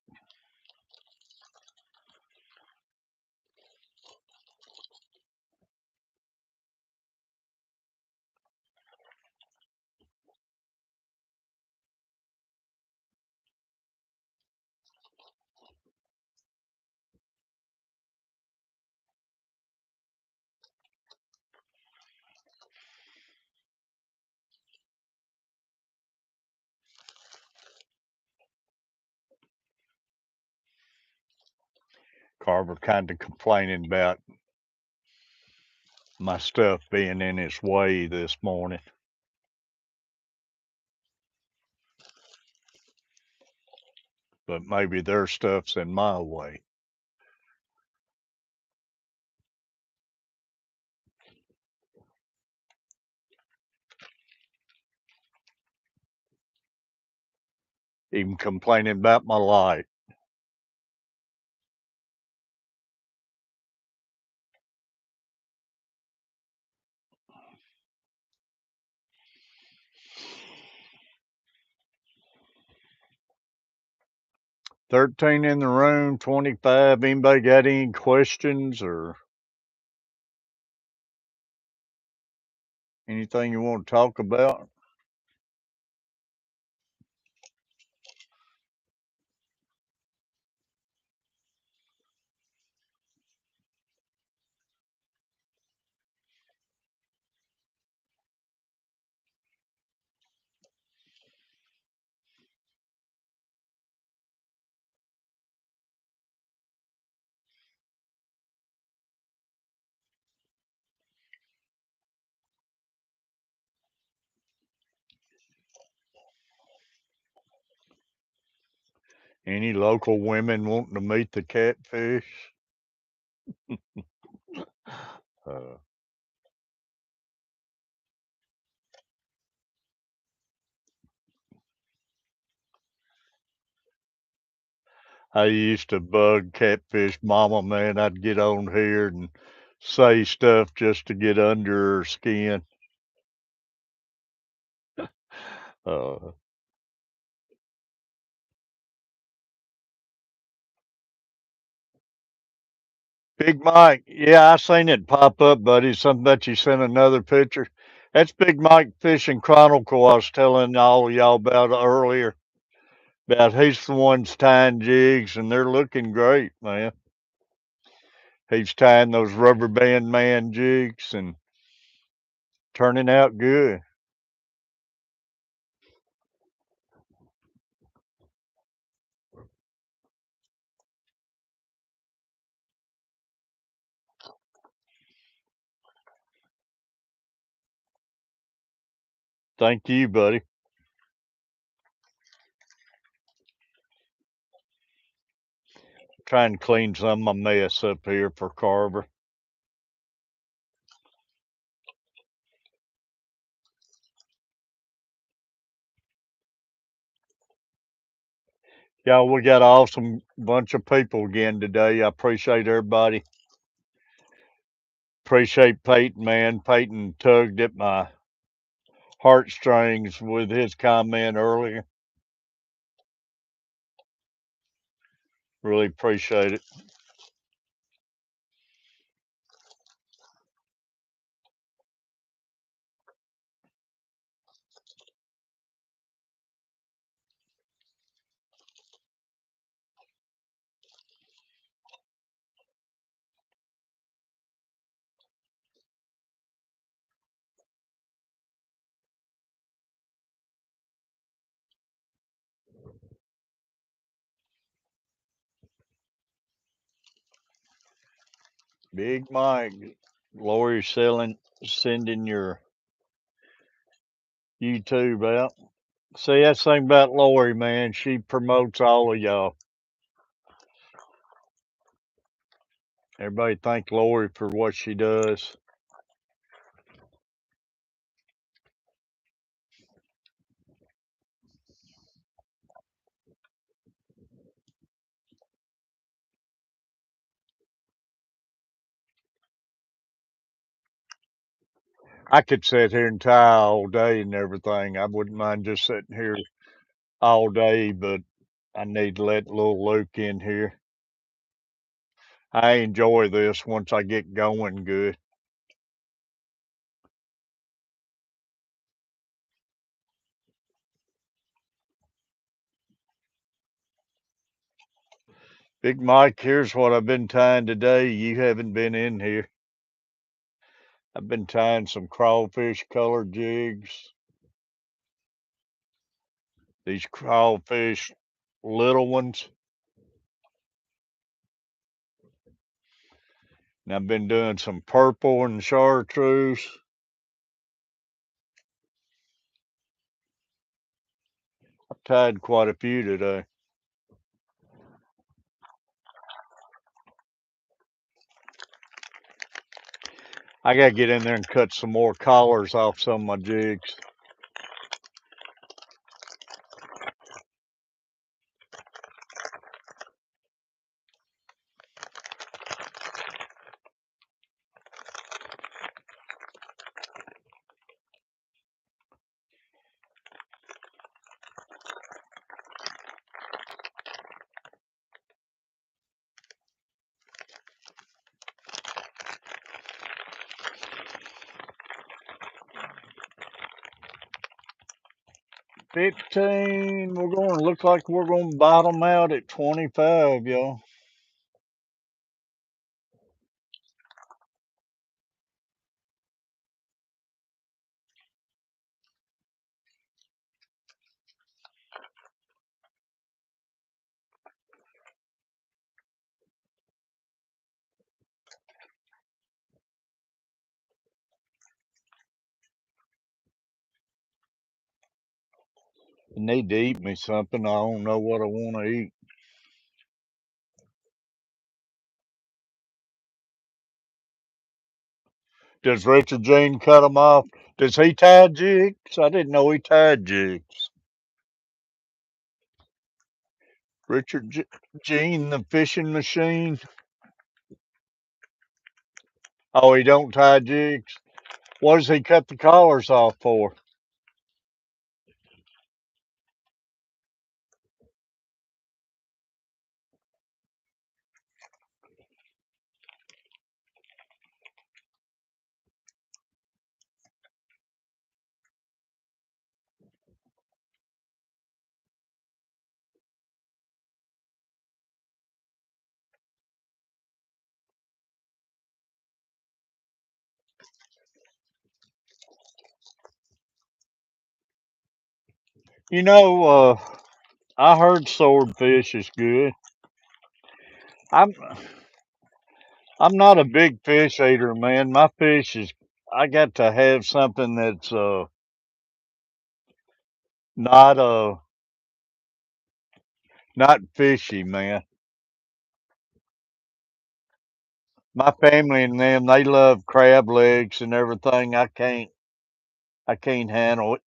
Carver kind of complaining about my stuff being in his way this morning, but maybe their stuff's in my way. Even complaining about my life. $13 in the room, 25. Anybody got any questions or anything you want to talk about? Any local women wanting to meet the catfish? Uh, I used to bug catfish mama, man. I'd get on here and say stuff just to get under her skin. Uh, Big Mike, yeah, I seen it pop up, buddy. Something that you sent another picture. That's Big Mike Fishing Chronicle I was telling all y'all about earlier. About he's the one's tying jigs, and they're looking great, man. He's tying those rubber band man jigs and turning out good. Thank you, buddy. Trying to clean some of my mess up here for Carver. Y'all, we got an awesome bunch of people again today. I appreciate everybody. Appreciate Peyton, man. Peyton tugged at my heartstrings with his comment earlier. Really appreciate it. Big Mike, Lori sending your YouTube out. See, that's the thing about Lori, man. She promotes all of y'all. Everybody thank Lori for what she does. I could sit here and tie all day and everything. I wouldn't mind just sitting here all day, but I need to let little Luke in here. I enjoy this once I get going good. Big Mike, here's what I've been tying today. You haven't been in here. I've been tying some crawfish color jigs. These crawfish, little ones. And I've been doing some purple and chartreuse. I've tied quite a few today. I gotta get in there and cut some more collars off some of my jigs. 15, we're going to look like we're going to bottom out at 25, y'all. I need to eat me something. I don't know what I want to eat. Does Richard Jean cut them off? Does he tie jigs? I didn't know he tied jigs. Richard Jean, the fishing machine. Oh, he don't tie jigs. What does he cut the collars off for? You know, I heard swordfish is good. I'm I'm not a big fish eater, man. My fish is I got to have something that's not not fishy, man. My family and them, they love crab legs and everything. I can't handle it.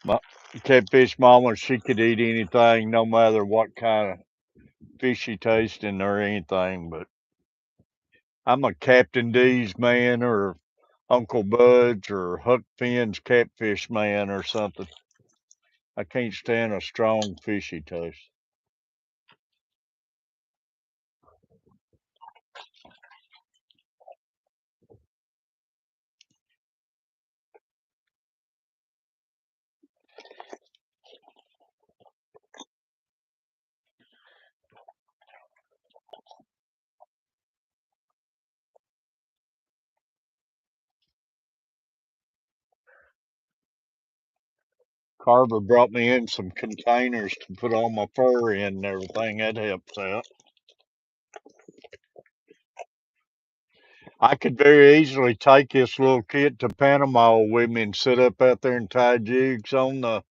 My catfish mama, she could eat anything, no matter what kind of fishy tasting or anything. But I'm a Captain D's man or Uncle Bud's or Huck Finn's catfish man or something. I can't stand a strong fishy taste. Carver brought me in some containers to put all my fur in and everything. That helps out. I could very easily take this little kit to Panama with me and sit up out there and tie jigs on the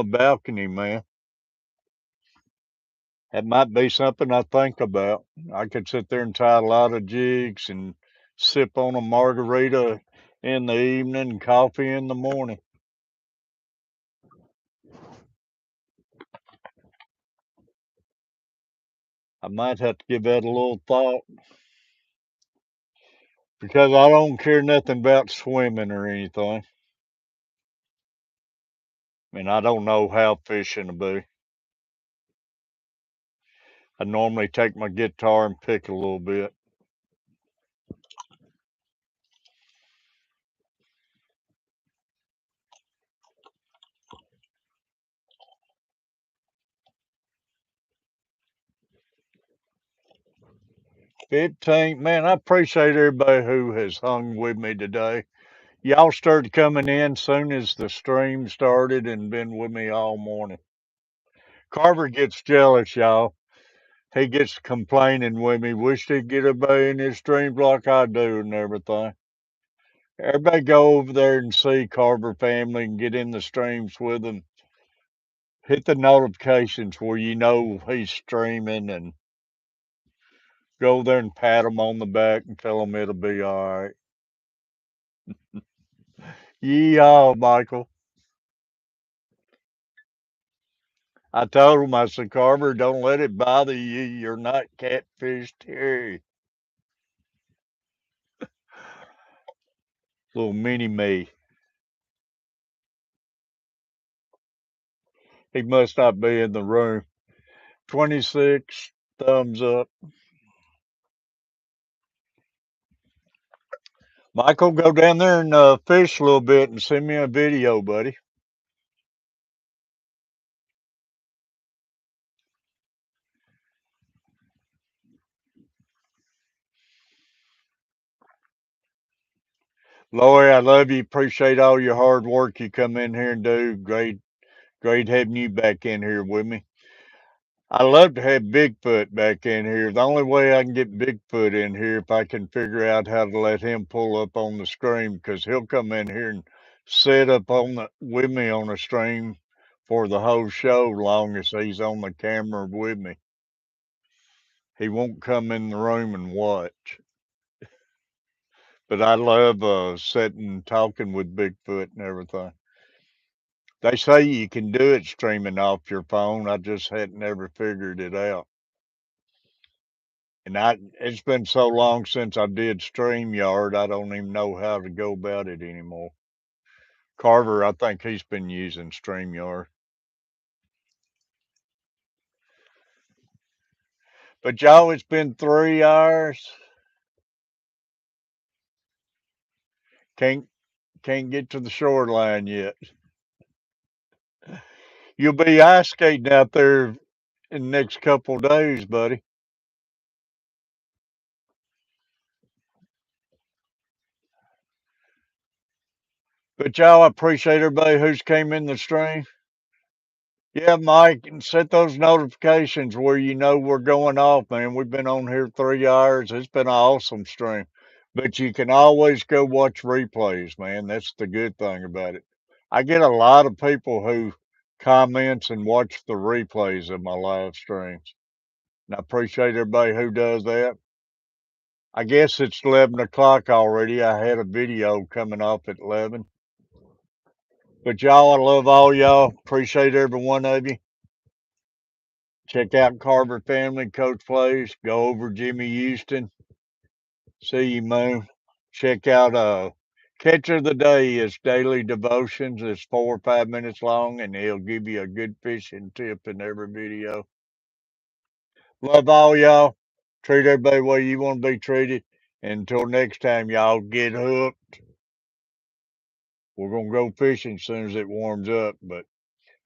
balcony, man. That might be something I think about. I could sit there and tie a lot of jigs and sip on a margarita in the evening and coffee in the morning. I might have to give that a little thought because I don't care nothing about swimming or anything. And I don't know how fishing to be. I normally take my guitar and pick a little bit. Man, I appreciate everybody who has hung with me today. Y'all started coming in soon as the stream started and been with me all morning. Carver gets jealous, y'all. He gets complaining with me. Wish he'd get everybody in his streams like I do and everything. Everybody go over there and see Carver family and get in the streams with them. Hit the notifications where you know he's streaming and go there and pat him on the back and tell him it'll be all right. Yeehaw, Michael. I told him, I said, Carver, don't let it bother you. You're not Catfish Terry. Little mini me. He must not be in the room. 26, thumbs up. Michael, go down there and fish a little bit and send me a video, buddy. Lori, I love you. Appreciate all your hard work you come in here and do. Great having you back in here with me. I love to have Bigfoot back in here. The only way I can get Bigfoot in here if I can figure out how to let him pull up on the stream because he'll come in here and sit up on the with me on the stream for the whole show long as he's on the camera with me. He won't come in the room and watch. But I love sitting talking with Bigfoot and everything. They say you can do it streaming off your phone. I just hadn't ever figured it out. And it's been so long since I did StreamYard, I don't even know how to go about it anymore. Carver, I think he's been using StreamYard. But y'all, it's been 3 hours. Can't can't get to the shoreline yet. You'll be ice skating out there in the next couple of days, buddy. But y'all, I appreciate everybody who's came in the stream. Yeah, Mike, and set those notifications where you know we're going off, man. We've been on here 3 hours. It's been an awesome stream. But you can always go watch replays, man. That's the good thing about it. I get a lot of people who comments and watch the replays of my live streams. And I appreciate everybody who does that. I guess it's 11 o'clock already. I had a video coming up at 11. But y'all, I love all y'all. Appreciate every one of you. Check out Carver Family, Coach Plays. Go over Jimmy Houston. See you, Moon. Check out Catcher of the Day is daily devotions. It's 4 or 5 minutes long, and he'll give you a good fishing tip in every video. Love all y'all. Treat everybody the way you want to be treated. And until next time, y'all get hooked. We're gonna go fishing as soon as it warms up. But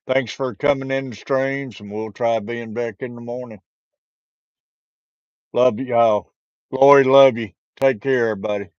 thanks for coming in the streams, and we'll try being back in the morning. Love y'all. Lori, love you. Take care, everybody.